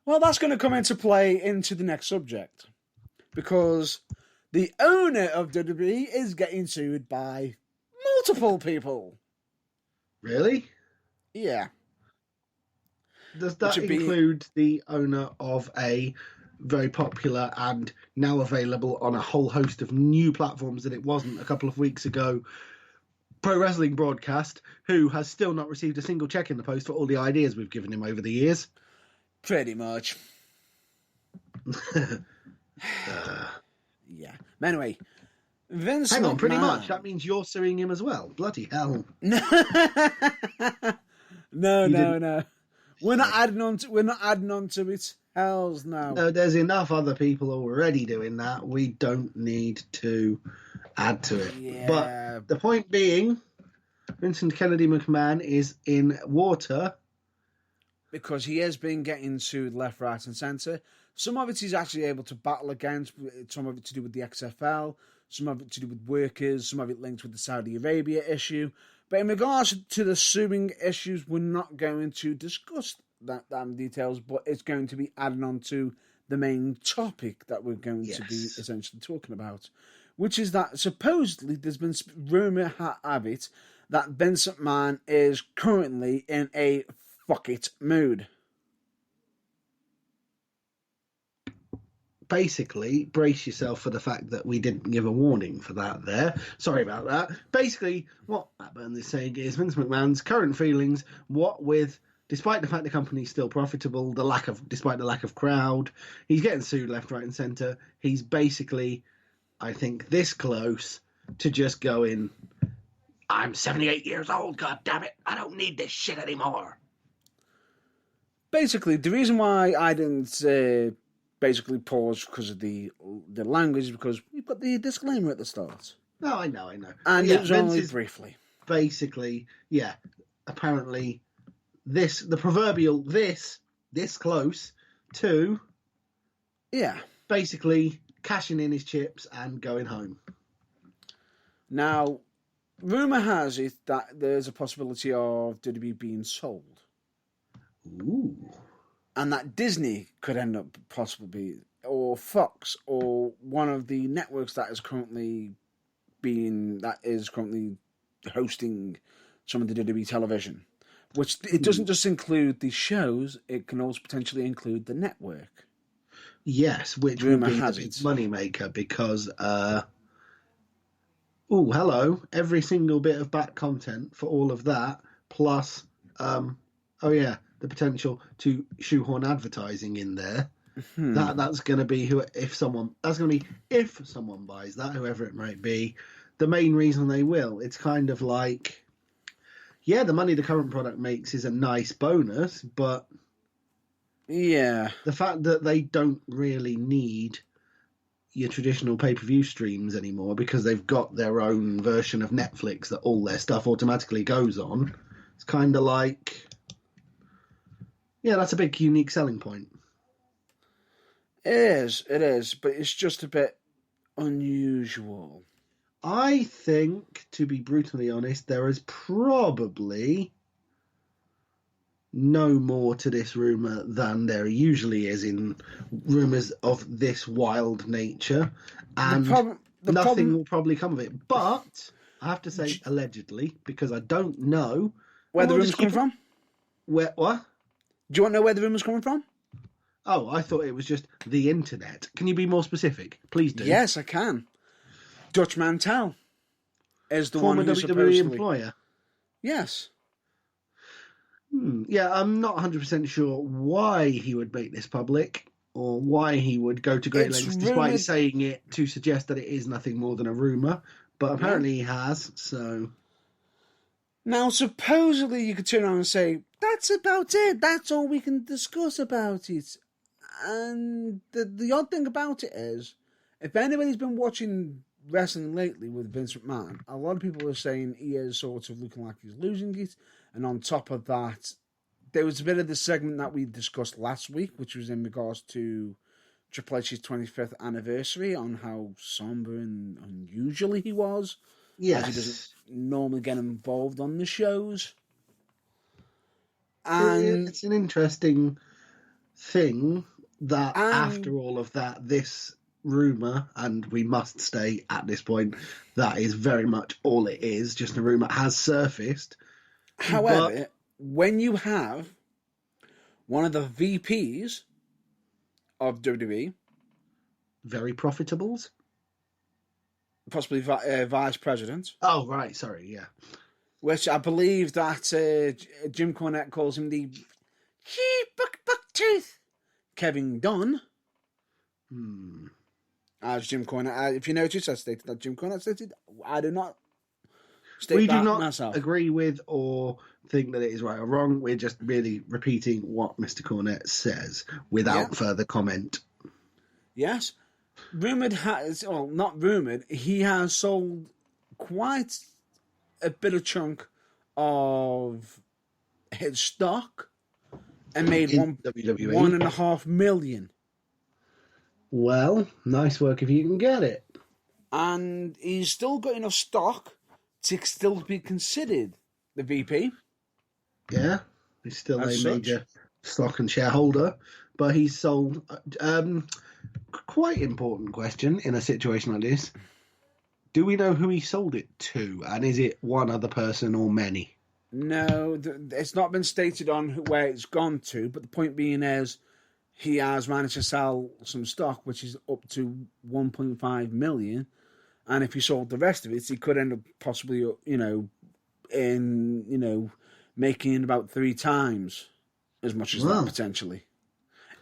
Well, that's going to come into play into the next subject because the owner of WWE is getting sued by multiple people. Really? Yeah. Does that include the owner of a very popular and now available on a whole host of new platforms that it wasn't a couple of weeks ago, pro wrestling broadcast, who has still not received a single check in the post for all the ideas we've given him over the years? Pretty much. Yeah. Anyway, Vince Hang on, McMahon. pretty much. That means you're suing him as well. Bloody hell. No. No. We're not adding on to it. Hells no. No, there's enough other people already doing that. We don't need to add to it. Yeah. But the point being, Vincent Kennedy McMahon is in water. Because he has been getting sued left, right and centre. Some of it he's actually able to battle against, some of it to do with the XFL, some of it to do with workers, some of it linked with the Saudi Arabia issue. But in regards to the suing issues, we're not going to discuss that details, but it's going to be added on to the main topic that we're going to be essentially talking about, which is that supposedly there's been rumour have it that Vince McMahon is currently in a fuck it mood. Basically, brace yourself for the fact that we didn't give a warning for that there. Sorry about that. Basically, what Matt Burns is saying is Vince McMahon's current feelings, despite the fact the company's still profitable, despite the lack of crowd, he's getting sued left, right and centre. He's basically, I think, this close to just going, I'm 78 years old, god damn it, I don't need this shit anymore. Basically, the reason why I didn't basically pause because of the language is because we've got the disclaimer at the start. No, I know. And it was only briefly. Basically, apparently the proverbial this close to basically cashing in his chips and going home. Now, rumour has it that there's a possibility of WWE being sold. Ooh. And that Disney could end up possibly, or Fox, or one of the networks that is currently hosting some of the WWE television. Which it doesn't just include the shows; it can also potentially include the network. Yes, which would be the moneymaker because, hello, every single bit of back content for all of that, plus, the potential to shoehorn advertising in there. That's going to be if someone buys that, whoever it might be, the main reason they will. It's kind of like, the money the current product makes is a nice bonus, but the fact that they don't really need your traditional pay-per-view streams anymore because they've got their own version of Netflix that all their stuff automatically goes on. It's kind of like, yeah, that's a big unique selling point. It is, but it's just a bit unusual. I think, to be brutally honest, there is probably no more to this rumour than there usually is in rumours of this wild nature, and nothing will probably come of it. But I have to say allegedly, because I don't know where the rumour's coming from. Where what? Do you want to know where the rumour's coming from? Oh, I thought it was just the internet. Can you be more specific? Please do. Yes, I can. Dutch Mantel is the former one who's WWE supposedly... employer. Yes. Yeah, I'm not 100% sure why he would make this public or why he would go to great lengths despite saying it to suggest that it is nothing more than a rumour. But apparently he has, so... Now, supposedly you could turn around and say, that's about it. That's all we can discuss about it. And the odd thing about it is, if anybody's been watching wrestling lately with Vince McMahon, a lot of people are saying he is sort of looking like he's losing it. And on top of that, there was a bit of the segment that we discussed last week, which was in regards to Triple H's 25th anniversary, on how somber and unusual he was. Yes. As he doesn't normally get involved on the shows. And it's an interesting thing that after all of that, this rumour, and we must stay at this point, that is very much all it is, just a rumour, has surfaced. However, when you have one of the VPs of WWE, very profitables, possibly vice president. Oh, right, sorry, yeah. Which I believe that Jim Cornette calls him the buck tooth Kevin Dunn. As Jim Cornette, if you notice, I stated that Jim Cornette stated. I do not state we that do not myself. Agree with or think that it is right or wrong. We're just really repeating what Mr. Cornette says without further comment. Yes. Not rumoured, he has sold quite a bit of chunk of his stock and made WWE. $1.5 million. Well, nice work if you can get it. And he's still got enough stock to still be considered the VP. Yeah, he's still a major stock and shareholder, but he's sold. Quite important question in a situation like this. Do we know who he sold it to, and is it one other person or many? No, it's not been stated on where it's gone to, but the point being is he has managed to sell some stock, which is up to 1.5 million, and if he sold the rest of it, he could end up possibly, making about 3 times as much as that potentially.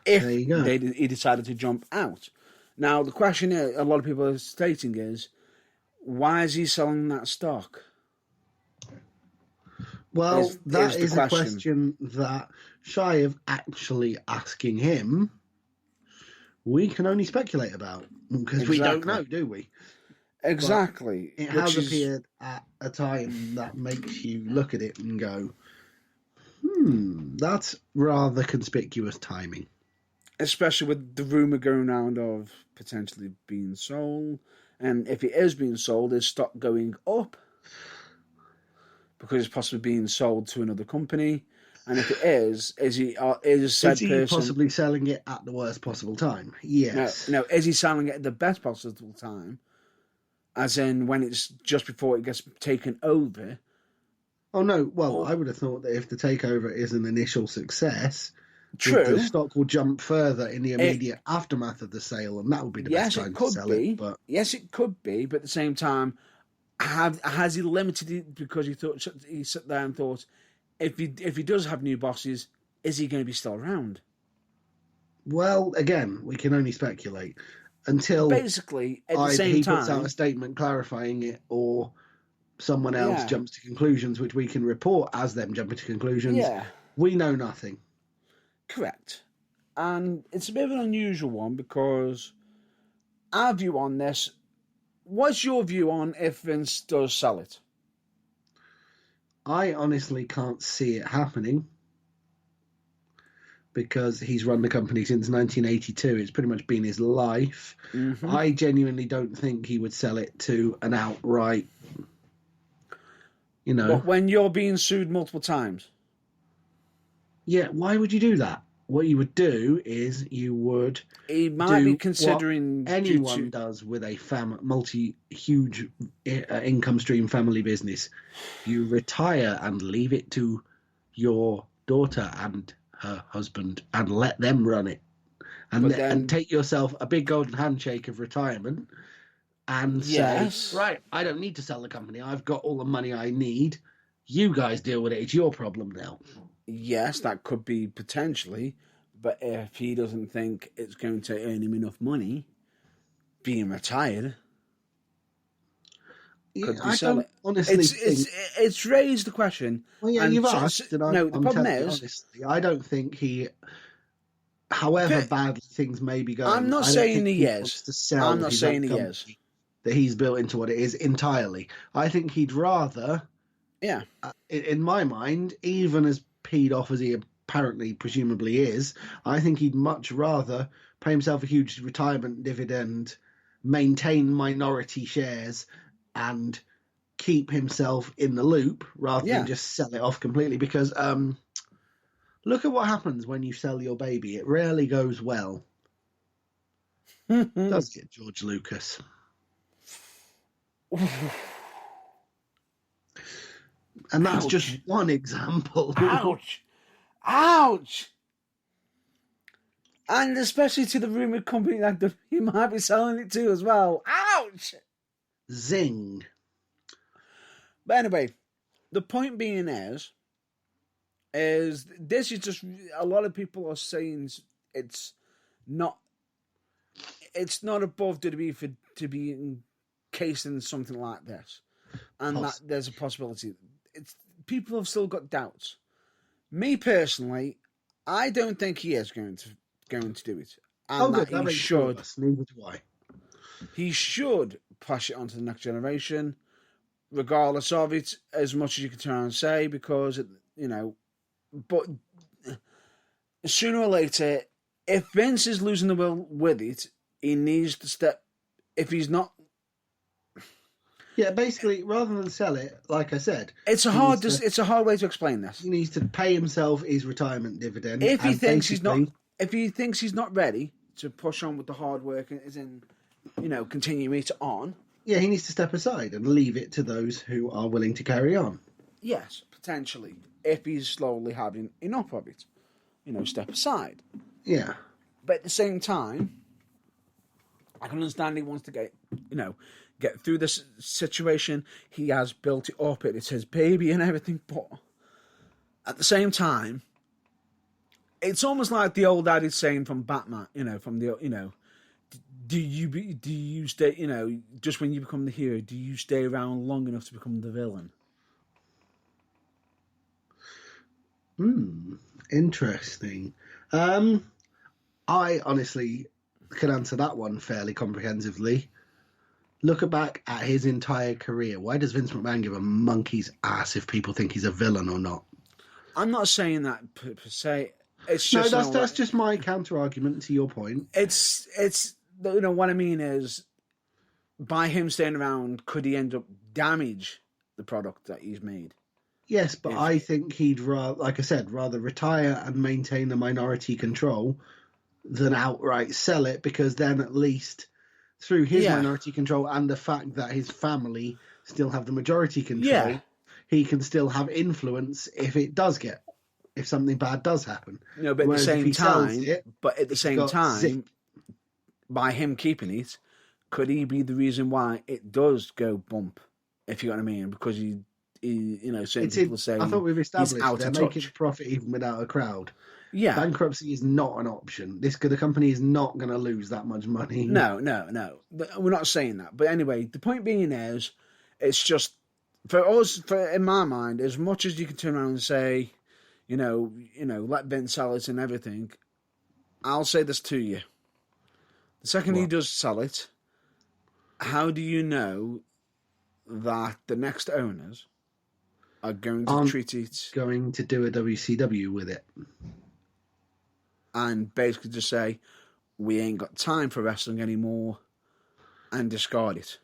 If he decided to jump out. Now, the question a lot of people are stating is, why is he selling that stock? Well, that is a question that, shy of actually asking him, we can only speculate about. Because we don't know, do we? Exactly. But it has appeared at a time that makes you look at it and go, that's rather conspicuous timing. Especially with the rumour going around of potentially being sold. And if it is being sold, is stock going up? Because it's possibly being sold to another company. And if it is he possibly selling it at the worst possible time? Yes. No, is he selling it at the best possible time? As in when it's just before it gets taken over? Oh, no. Well, I would have thought that if the takeover is an initial success... True. The stock will jump further in the immediate aftermath of the sale, and that would be the best time to sell it. But... Yes, it could be, but at the same time, has he limited it because he sat there and thought, if he does have new bosses, is he going to be still around? Well, again, we can only speculate until basically at the same time he puts out a statement clarifying it, or someone else jumps to conclusions, which we can report as them jumping to conclusions. Yeah. We know nothing. Correct. And it's a bit of an unusual one because our view on this. What's your view on if Vince does sell it? I honestly can't see it happening because he's run the company since 1982. It's pretty much been his life. Mm-hmm. I genuinely don't think he would sell it to an outright, But when you're being sued multiple times. Yeah, why would you do that? What you would do is you would. He might be considering what anyone does with a huge income stream family business. You retire and leave it to your daughter and her husband and let them run it, and take yourself a big golden handshake of retirement and say, right, I don't need to sell the company. I've got all the money I need. You guys deal with it. It's your problem now. Yes, that could be potentially, but if he doesn't think it's going to earn him enough money, being retired, could he sell it? Honestly, it's raised the question. Well, yeah, you've asked. And no, the problem is, honestly, I don't think he. However badly things may be going, I'm not saying he is. I'm not saying he is. That he's built into what it is entirely. I think he'd rather. Yeah. In my mind, even as peed off as he apparently, presumably is, I think he'd much rather pay himself a huge retirement dividend, maintain minority shares, and keep himself in the loop rather than just sell it off completely. Because look at what happens when you sell your baby. It rarely goes well. Does it, George Lucas? And that's just one example. Ouch. Ouch. And especially to the rumoured company that you might be selling it to as well. Ouch. Zing. But anyway, the point being is this is just, a lot of people are saying it's not above WWE to be encased in something like this. And that there's a possibility. People have still got doubts. Me personally, I don't think he is going to do it. And that he should. Neither do I. He should pass it on to the next generation, regardless of it, as much as you can turn and say, because but sooner or later, if Vince is losing the will with it, he needs to step. If he's not. Yeah, basically, rather than sell it, like I said, it's a hard way to explain this. He needs to pay himself his retirement dividend. If he thinks he's not ready to push on with the hard work, as in, continue it on. Yeah, he needs to step aside and leave it to those who are willing to carry on. Yes, potentially, if he's slowly having enough of it, step aside. Yeah, but at the same time, I can understand he wants to get through this situation. He has built it up. It's his baby and everything. But at the same time, it's almost like the old adage saying from Batman, do you stay, just when you become the hero, do you stay around long enough to become the villain? Interesting. I honestly can answer that one fairly comprehensively. Look back at his entire career. Why does Vince McMahon give a monkey's ass if people think he's a villain or not? I'm not saying that per se. It's just that's just my counter argument to your point. It's what I mean is, by him staying around, could he end up damage the product that he's made? Yes, but I think he'd rather retire and maintain the minority control than outright sell it, because then at least through his minority control and the fact that his family still have the majority control, he can still have influence if something bad does happen. But at the same time, by him keeping it, could he be the reason why it does go bump? If you know what I mean, because certain people say, I thought we've established they're making profit even without a crowd. Yeah, bankruptcy is not an option. The company is not going to lose that much money. No. But we're not saying that. But anyway, the point being is, it's just for us. In my mind, as much as you can turn around and say, let Vince sell it and everything, I'll say this to you: the second he does sell it, how do you know that the next owners are going to treat it, going to do a WCW with it, and basically just say, we ain't got time for wrestling anymore, and discard it?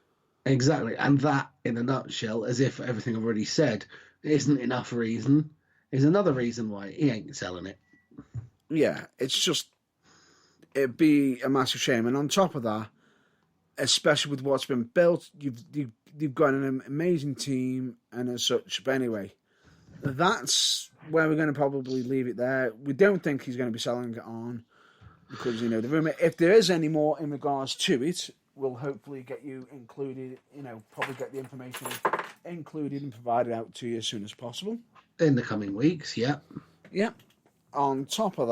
Exactly, and that, in a nutshell, as if everything I've already said isn't enough reason, is another reason why he ain't selling it. Yeah, it'd be a massive shame. And on top of that, especially with what's been built, you've got an amazing team and as such. But anyway, that's where we're going to probably leave it there. We don't think he's going to be selling it on because, the rumor, if there is any more in regards to it, we'll hopefully get you included, probably get the information included and provided out to you as soon as possible. In the coming weeks, yeah. Yeah. On top of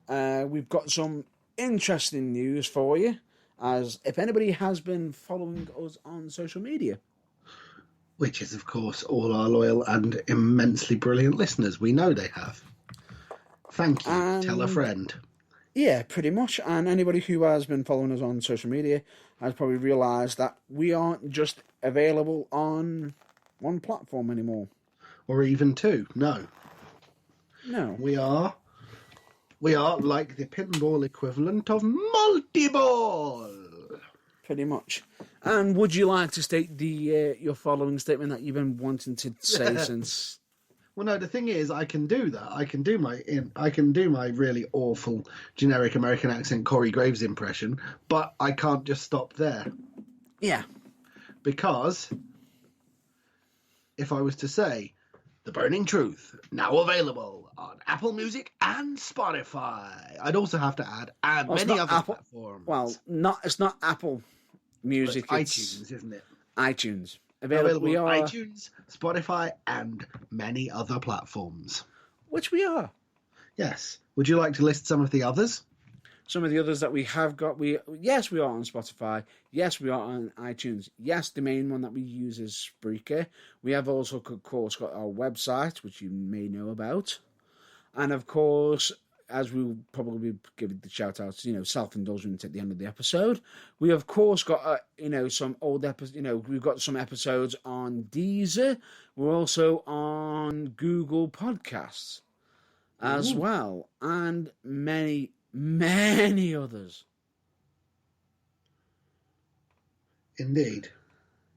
that, we've got some interesting news for you, as if anybody has been following us on social media. Which is, of course, all our loyal and immensely brilliant listeners. We know they have. Thank you. Tell a friend. Yeah, pretty much. And anybody who has been following us on social media has probably realised that we aren't just available on one platform anymore. Or even two. No. We are like the pinball equivalent of multi-ball. Pretty much. And would you like to state your following statement that you've been wanting to say since? Well, no. The thing is, I can do that. I can do my really awful generic American accent Corey Graves impression, but I can't just stop there. Yeah. Because if I was to say, The Burning Truth, now available on Apple Music and Spotify, I'd also have to add, and many other platforms. Well, it's not Apple Music. It's iTunes, isn't it? iTunes. Available on iTunes, Spotify, and many other platforms. Which we are. Yes. Would you like to list some of the others? Some of the others that we have got, yes, we are on Spotify. Yes, we are on iTunes. Yes, the main one that we use is Spreaker. We have also, of course, got our website, which you may know about. And, of course, as we'll probably give the shout-outs, self-indulgence at the end of the episode, we, of course, got, some old episodes, we've got some episodes on Deezer. We're also on Google Podcasts as well. And many others. Indeed.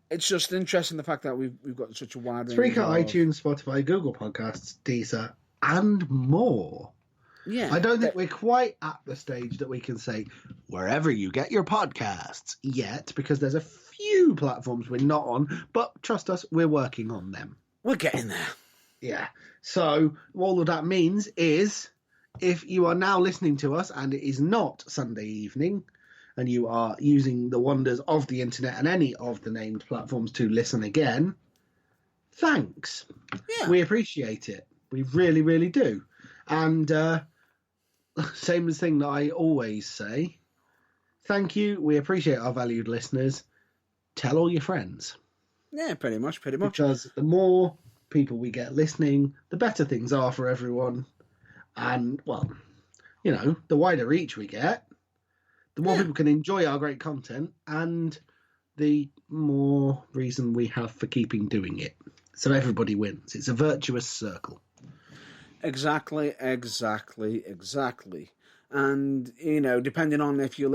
It's just interesting the fact that we've got such a wide range. Spreaker, iTunes, Spotify, Google Podcasts, Deezer, and more. Yeah. I don't think we're quite at the stage that we can say wherever you get your podcasts yet, because there's a few platforms we're not on, but trust us, we're working on them. We're getting there. Yeah. So all of that means is, if you are now listening to us and it is not Sunday evening and you are using the wonders of the internet and any of the named platforms to listen again, thanks. Yeah. We appreciate it. We really, really do. And same thing that I always say, thank you. We appreciate our valued listeners. Tell all your friends. Yeah, pretty much. Because the more people we get listening, the better things are for everyone. And, well, the wider reach we get, the more people can enjoy our great content, and the more reason we have for keeping doing it. So everybody wins. It's a virtuous circle. Exactly. And, depending on if you're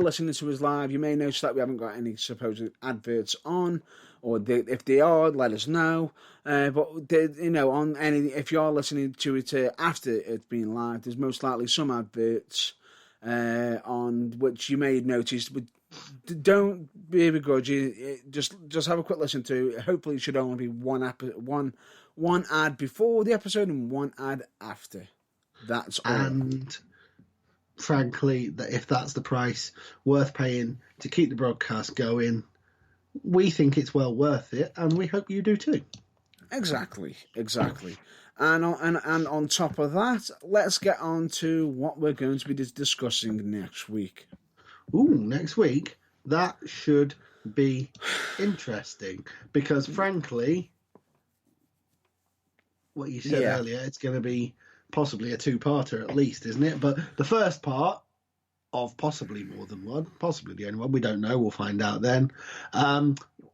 listening to us live, you may notice that we haven't got any supposed adverts on, or if they are, let us know. But if you're listening to it after it's been live, there's most likely some adverts on which you may notice. But don't be begrudging. Just have a quick listen to it. Hopefully, it should only be one ad before the episode and one ad after. That's all. And frankly, if that's the price worth paying to keep the broadcast going, we think it's well worth it, and we hope you do too. Exactly. And on top of that, let's get on to what we're going to be discussing next week. Next week? That should be interesting, because frankly, what you said earlier, it's going to be possibly a two-parter at least, isn't it? But the first part of possibly more than one, possibly the only one. We don't know. We'll find out then.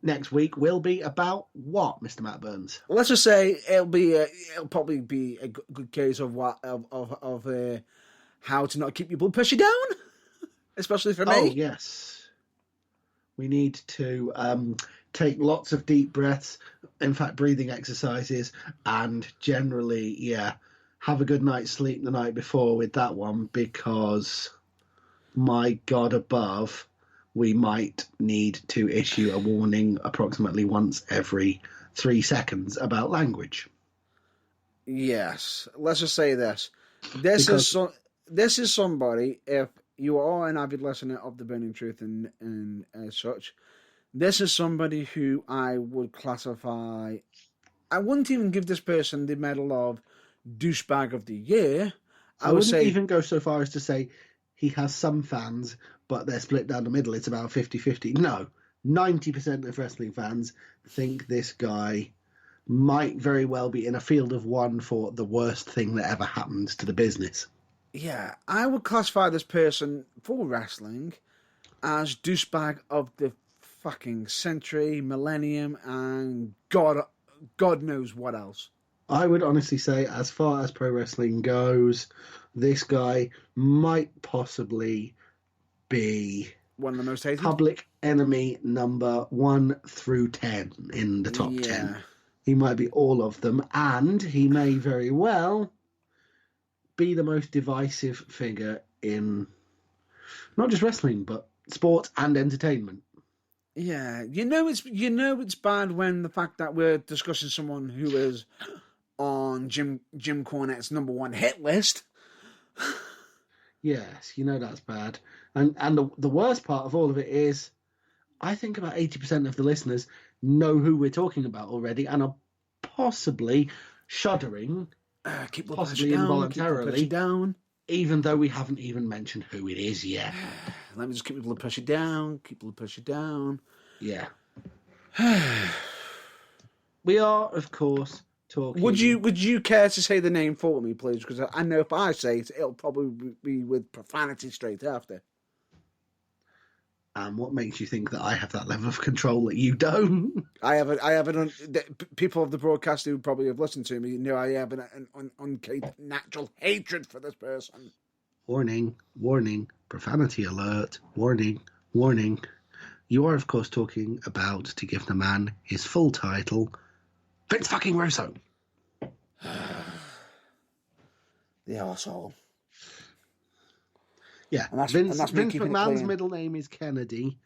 Next week will be about what, Mr. Matt Burns? Let's just say it'll probably be a good case of how to not keep your blood pressure down, especially for me. Oh yes, we need to take lots of deep breaths. In fact, breathing exercises, and generally, have a good night's sleep the night before with that one, because my God above, we might need to issue a warning approximately once every 3 seconds about language. Yes, let's just say this. This is somebody, if you are an avid listener of The Burning Truth and such, this is somebody who I would classify... I wouldn't even give this person the medal of douchebag of the year. I wouldn't even go so far as to say he has some fans, but they're split down the middle. It's about 50-50. No, 90% of wrestling fans think this guy might very well be in a field of one for the worst thing that ever happened to the business. Yeah, I would classify this person for wrestling as douchebag of the fucking century, millennium, and God knows what else. I would honestly say, as far as pro wrestling goes, this guy might possibly be one of the most hated. Public enemy number 1 through 10 in the top 10. He might be all of them, and he may very well be the most divisive figure in not just wrestling, but sport and entertainment. Yeah, it's bad when the fact that we're discussing someone who is on Jim Cornette's number 1 hit list. Yes, that's bad. And the worst part of all of it is, I think about 80% of the listeners know who we're talking about already and are possibly shuddering, possibly involuntarily, even though we haven't even mentioned who it is yet. Let me just keep the blood pressure down. Yeah. We are, of course, talking... Would you care to say the name for me, please? Because I know if I say it, it'll probably be with profanity straight after. And what makes you think that I have that level of control that you don't? People of the broadcast who probably have listened to me know I have an unnatural hatred for this person. Warning, profanity alert, warning. You are, of course, talking about, to give the man his full title, Vince fucking Russo. The arsehole. Yeah, Vince McMahon's middle name is Kennedy.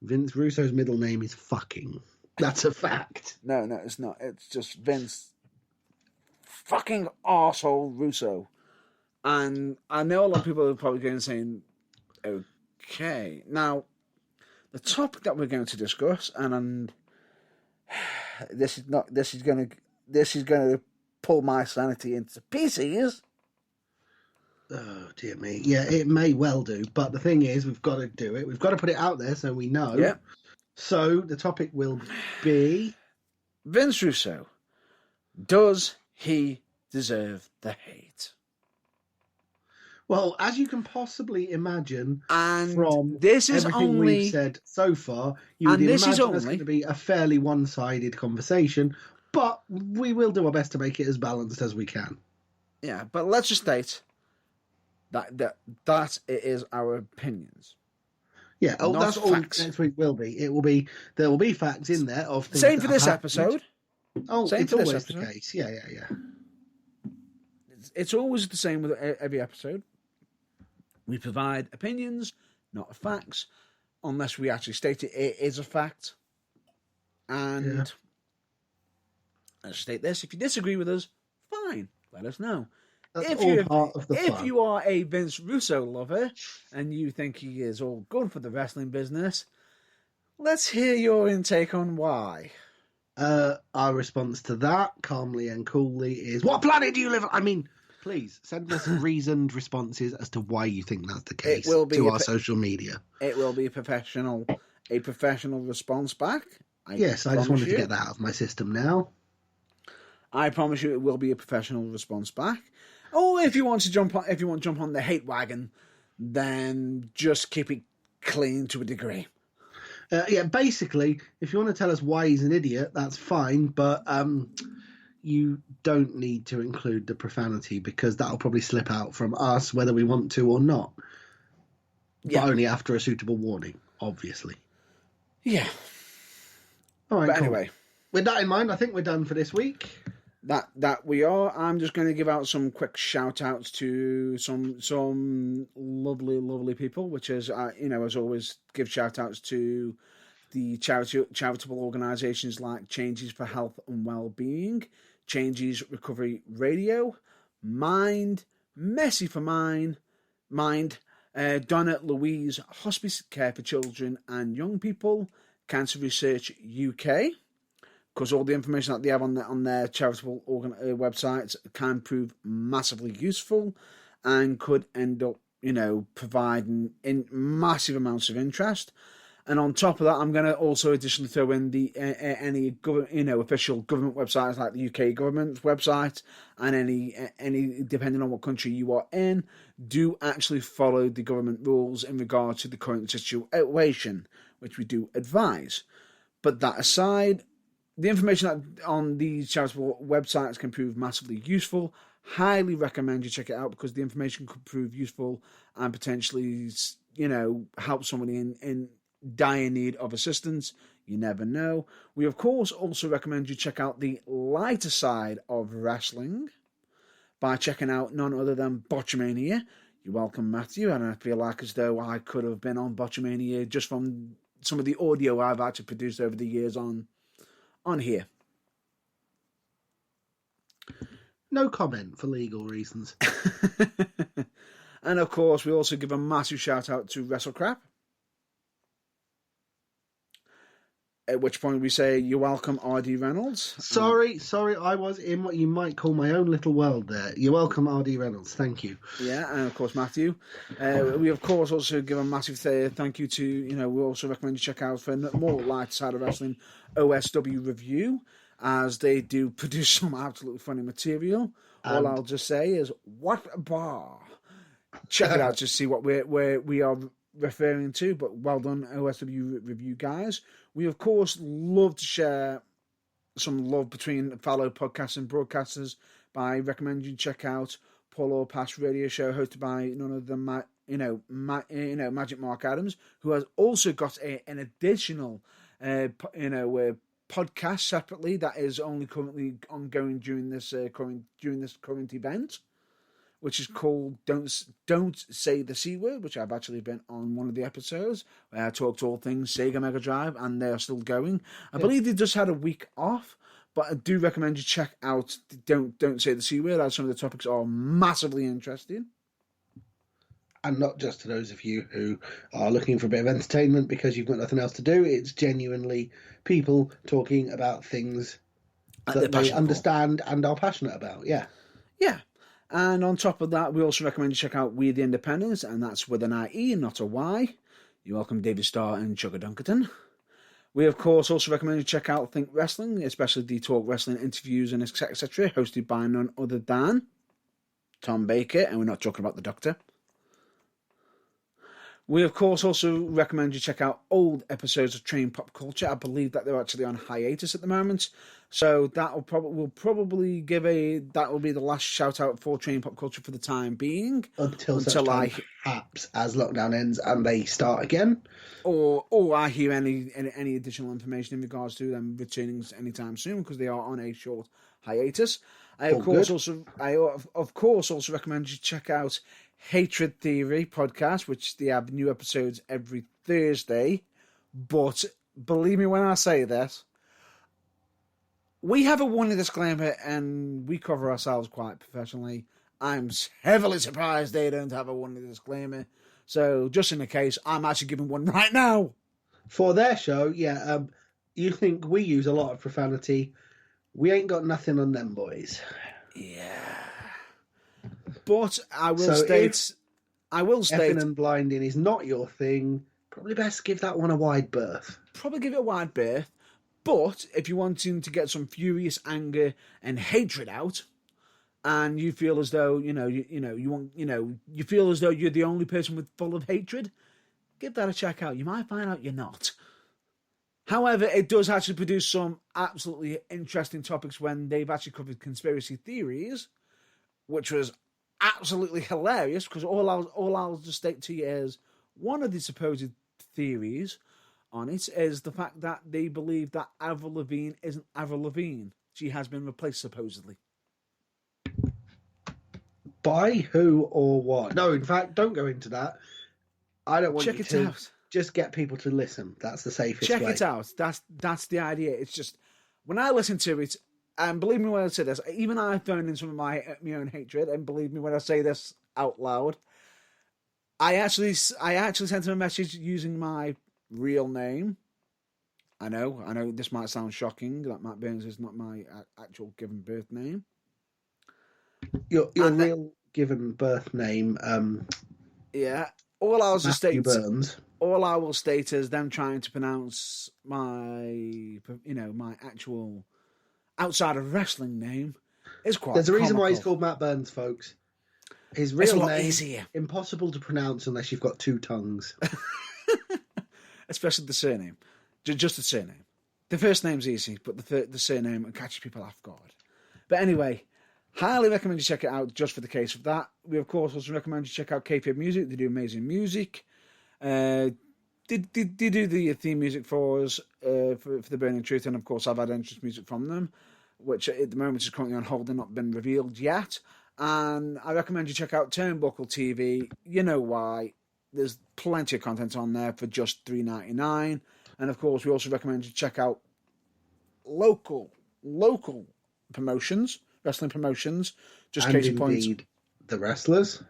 Vince Russo's middle name is fucking. That's a fact. No, it's not. It's just Vince fucking arsehole Russo. And I know a lot of people are probably going to saying, okay. Now, the topic that we're going to discuss, and this is going to pull my sanity into pieces. Oh, dear me. Yeah, it may well do. But the thing is, we've got to do it. We've got to put it out there so we know. Yeah. So the topic will be... Vince Russo. Does he deserve the hate? Well, as you can possibly imagine, and from this is everything we've said so far, you would imagine there's going to be a fairly one-sided conversation, but we will do our best to make it as balanced as we can. Yeah, but let's just state that it is our opinions. Yeah, that's all next week will be. There will be facts in there of things. Same for this episode. It's always the case. Yeah. It's always the same with every episode. We provide opinions, not facts, unless we actually state it is a fact. And let's state this: if you disagree with us, fine, let us know. That's all part of the fun. If you are a Vince Russo lover and you think he is all good for the wrestling business, let's hear your intake on why. Our response to that, calmly and coolly, is, what planet do you live on? I mean, please, send us reasoned responses as to why you think that's the case to our social media. It will be a professional response back. I just wanted to get that out of my system now. I promise you it will be a professional response back. Or if you want to jump on the hate wagon, then just keep it clean to a degree. Basically, if you want to tell us why he's an idiot, that's fine, but you don't need to include the profanity because that'll probably slip out from us whether we want to or not. Yeah. But only after a suitable warning, obviously. Yeah. All right, but cool. Anyway. With that in mind, I think we're done for this week. That we are. I'm just going to give out some quick shout-outs to some lovely people, which is, as always, give shout-outs to the charitable organisations like Changes for Health and Wellbeing, Changes Recovery Radio, Mind, Messy for Mind, Donna Louise Hospice Care for Children and Young People, Cancer Research UK, because all the information that they have on their charitable websites can prove massively useful and could end up, providing in massive amounts of interest. And on top of that, I'm going to also additionally throw in the any official government websites like the UK government website and any depending on what country you are in, do actually follow the government rules in regard to the current situation, which we do advise. But that aside, the information on these charitable websites can prove massively useful. Highly recommend you check it out because the information could prove useful and potentially, help somebody in dire need of assistance. You never know. We, of course, also recommend you check out the lighter side of wrestling by checking out none other than Botchamania. You're welcome, Matthew, and I feel like as though I could have been on Botchamania just from some of the audio I've actually produced over the years on here. No comment for legal reasons. And of course, we also give a massive shout out to WrestleCrap. At which point we say, you're welcome, R.D. Reynolds. Sorry, I was in what you might call my own little world there. You're welcome, R.D. Reynolds. Thank you. Yeah, and of course, Matthew. We, of course, also give a massive thank you to, we also recommend you check out for more light side of wrestling, OSW Review, as they do produce some absolutely funny material. All I'll just say is, what a bar. Check it out to see what we are referring to, but well done, OSW Review guys. We, of course, love to share some love between fellow podcasters and broadcasters by recommending you check out Paul or Pass radio show hosted by none other than Magic Mark Adams, who has also got an additional podcast separately that is only currently ongoing during this current event, which is called Don't Say the C Word, which I've actually been on one of the episodes where I talked all things Sega Mega Drive, and they're still going. I believe they just had a week off, but I do recommend you check out Don't Say the C Word, as some of the topics are massively interesting. And not just to those of you who are looking for a bit of entertainment because you've got nothing else to do. It's genuinely people talking about things that they understand and are passionate about. Yeah. Yeah. And on top of that, we also recommend you check out We the Independents, and that's with an IE, not a Y. You're welcome, David Starr and Chugga Dunkerton. We, of course, also recommend you check out Think Wrestling, especially the talk wrestling interviews and etc., hosted by none other than Tom Baker, and we're not talking about the Doctor. We, of course, also recommend you check out old episodes of Train Pop Culture. I believe that they're actually on hiatus at the moment. So that will probably that will be the last shout out for Train Pop Culture for the time being. Until perhaps as lockdown ends and they start again. Or I hear any additional information in regards to them returning anytime soon, because they are on a short hiatus. I of course also recommend you check out Hatred Theory podcast, which they have new episodes every Thursday. But believe me when I say this, we have a warning disclaimer and we cover ourselves quite professionally. I'm heavily surprised they don't have a warning disclaimer. So just in the case, I'm actually giving one right now. For their show, yeah. You think we use a lot of profanity. We ain't got nothing on them boys. Yeah. But I will state... Effing and blinding is not your thing. Probably best give that one a wide berth. Probably give it a wide berth. But if you're wanting to get some furious anger and hatred out, and you feel as though you feel as though you're the only person with full of hatred, give that a check out. You might find out you're not. However, it does actually produce some absolutely interesting topics when they've actually covered conspiracy theories, which was absolutely hilarious, because all I'll just state to you is one of the supposed theories on it is the fact that they believe that Avril Lavigne isn't Avril Lavigne. She has been replaced, supposedly. By who or what? No, in fact, don't go into that. I don't want Check you it to. out. Just get people to listen. That's the safest way. Check it out. That's the idea. It's just, when I listen to it, and believe me when I say this, even I phoned in some of my own hatred, and believe me when I say this out loud, I actually sent him a message using my real name. I know this might sound shocking, that Matt Burns is not my actual given birth name. Your real given birth name, yeah. All I was just stating, Burns. All I will state is them trying to pronounce my actual outside of wrestling name is quite. There's a reason comical. why he's called Matt Burns, folks. His real name easier. Impossible to pronounce unless you've got two tongues. Especially the surname, just the surname. The first name's easy, but the surname catches people off guard. But anyway, highly recommend you check it out just for the case of that. We, of course, also recommend you check out Kayfabe Music. They do amazing music. They do the theme music for us for the Burning Truth, and of course I've had entrance music from them, which at the moment is currently on hold and not been revealed yet. And I recommend you check out Turnbuckle TV. You know why. There's plenty of content on there for just $3.99. And of course we also recommend you check out local promotions, wrestling promotions, just and case in point, the wrestlers,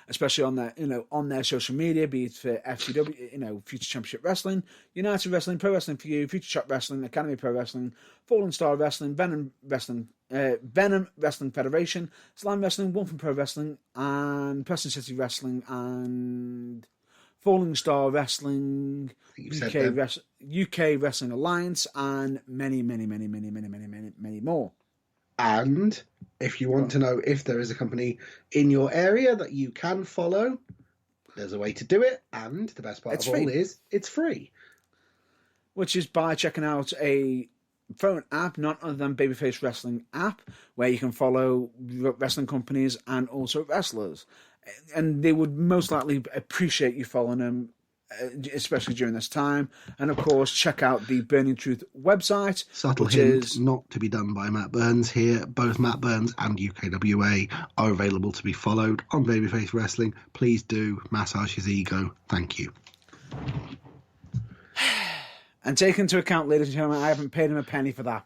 especially on their social media, be it for FCW, Future Championship Wrestling, United Wrestling, Pro Wrestling for You, Future Shock Wrestling, Academy Pro Wrestling, Fallen Star Wrestling, Venom Wrestling Federation, Slam Wrestling, Wolfen Pro Wrestling, and Preston City Wrestling, and Falling Star Wrestling, UK Wrestling Alliance, and many more. And if you want to know if there is a company in your area that you can follow, there's a way to do it. And the best part of all is it's free. Which is by checking out a phone app, none other than Babyface Wrestling app, where you can follow wrestling companies and also wrestlers. And they would most likely appreciate you following them, especially during this time. And of course, check out the Burning Truth website. Subtle hint, not to be done by Matt Burns here. Both Matt Burns and UKWA are available to be followed on Babyface Wrestling. Please do massage his ego. Thank you. And take into account, ladies and gentlemen, I haven't paid him a penny for that.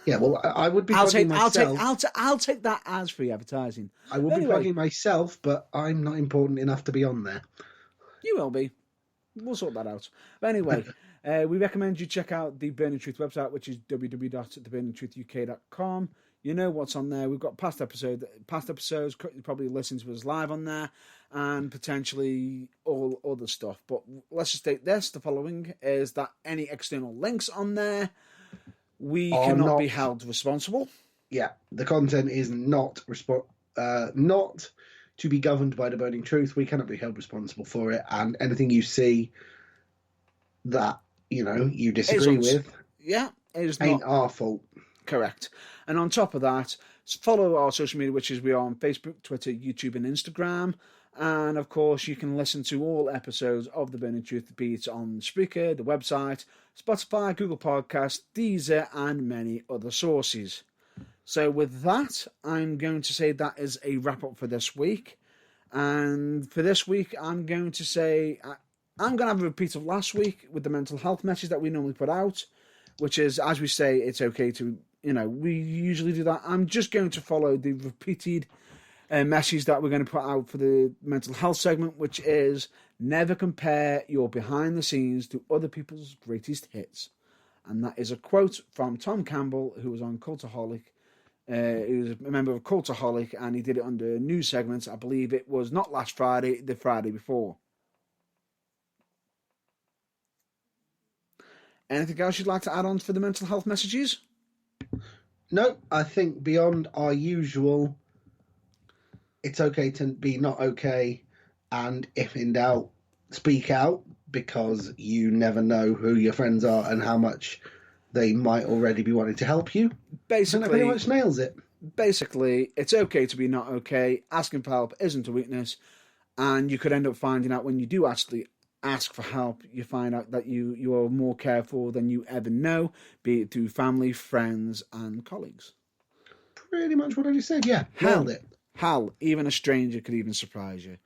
Yeah, well, I would be plugging myself. I'll take that as free advertising. I would be plugging myself, but I'm not important enough to be on there. You will be. We'll sort that out. But anyway, we recommend you check out the Burning Truth website, which is www.theburningtruthuk.com. You know what's on there. We've got past episodes. You probably listen to us live on there, and potentially all other stuff. But let's just state this: the following is that any external links on there, we cannot be held responsible. Yeah, the content is not to be governed by the Burning Truth. We cannot be held responsible for it, and anything you see that you disagree with, ain't our fault. Correct. And on top of that, follow our social media, which is we are on Facebook, Twitter, YouTube, and Instagram. And of course, you can listen to all episodes of The Burning Truth Beats on Spreaker, the website, Spotify, Google Podcasts, Deezer, and many other sources. So with that, I'm going to say that is a wrap-up for this week. And for this week, I'm going to say, I'm going to have a repeat of last week with the mental health message that we normally put out, which is, as we say, it's okay to, we usually do that. I'm just going to follow the repeated message that we're going to put out for the mental health segment, which is never compare your behind the scenes to other people's greatest hits. And that is a quote from Tom Campbell, who was on Cultaholic. He was a member of Cultaholic, and he did it under news segments. I believe it was not last Friday, the Friday before. Anything else you'd like to add on for the mental health messages? No, I think beyond our usual, it's okay to be not okay, and if in doubt, speak out, because you never know who your friends are and how much they might already be wanting to help you. I think that pretty much nails it. Basically, it's okay to be not okay. Asking for help isn't a weakness, and you could end up finding out when you do actually ask for help, you find out that you are more careful than you ever know, be it through family, friends, and colleagues. Pretty much what I just said. Yeah, nailed it. Hell, even a stranger could even surprise you.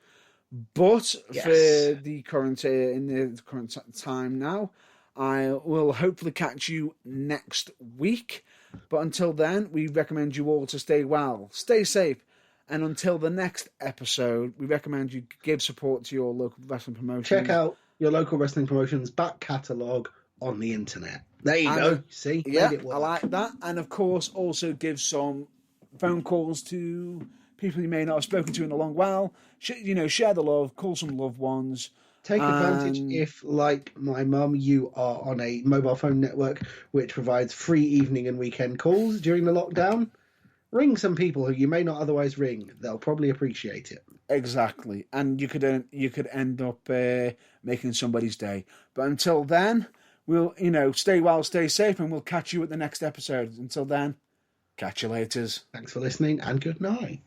But Yes. for the current in the current time now, I will hopefully catch you next week. But until then, we recommend you all to stay well, stay safe, and until the next episode, we recommend you give support to your local wrestling promotions. Check out your local wrestling promotions back catalogue on the internet. There you go. See, yeah, I like that. And of course, also give some phone calls to people you may not have spoken to in a long while. Share the love, call some loved ones. Take advantage if, like my mum, you are on a mobile phone network which provides free evening and weekend calls during the lockdown. Ring some people who you may not otherwise ring. They'll probably appreciate it. Exactly. And you could end up making somebody's day. But until then, we'll, stay well, stay safe, and we'll catch you at the next episode. Until then, catch you later. Thanks for listening, and good night.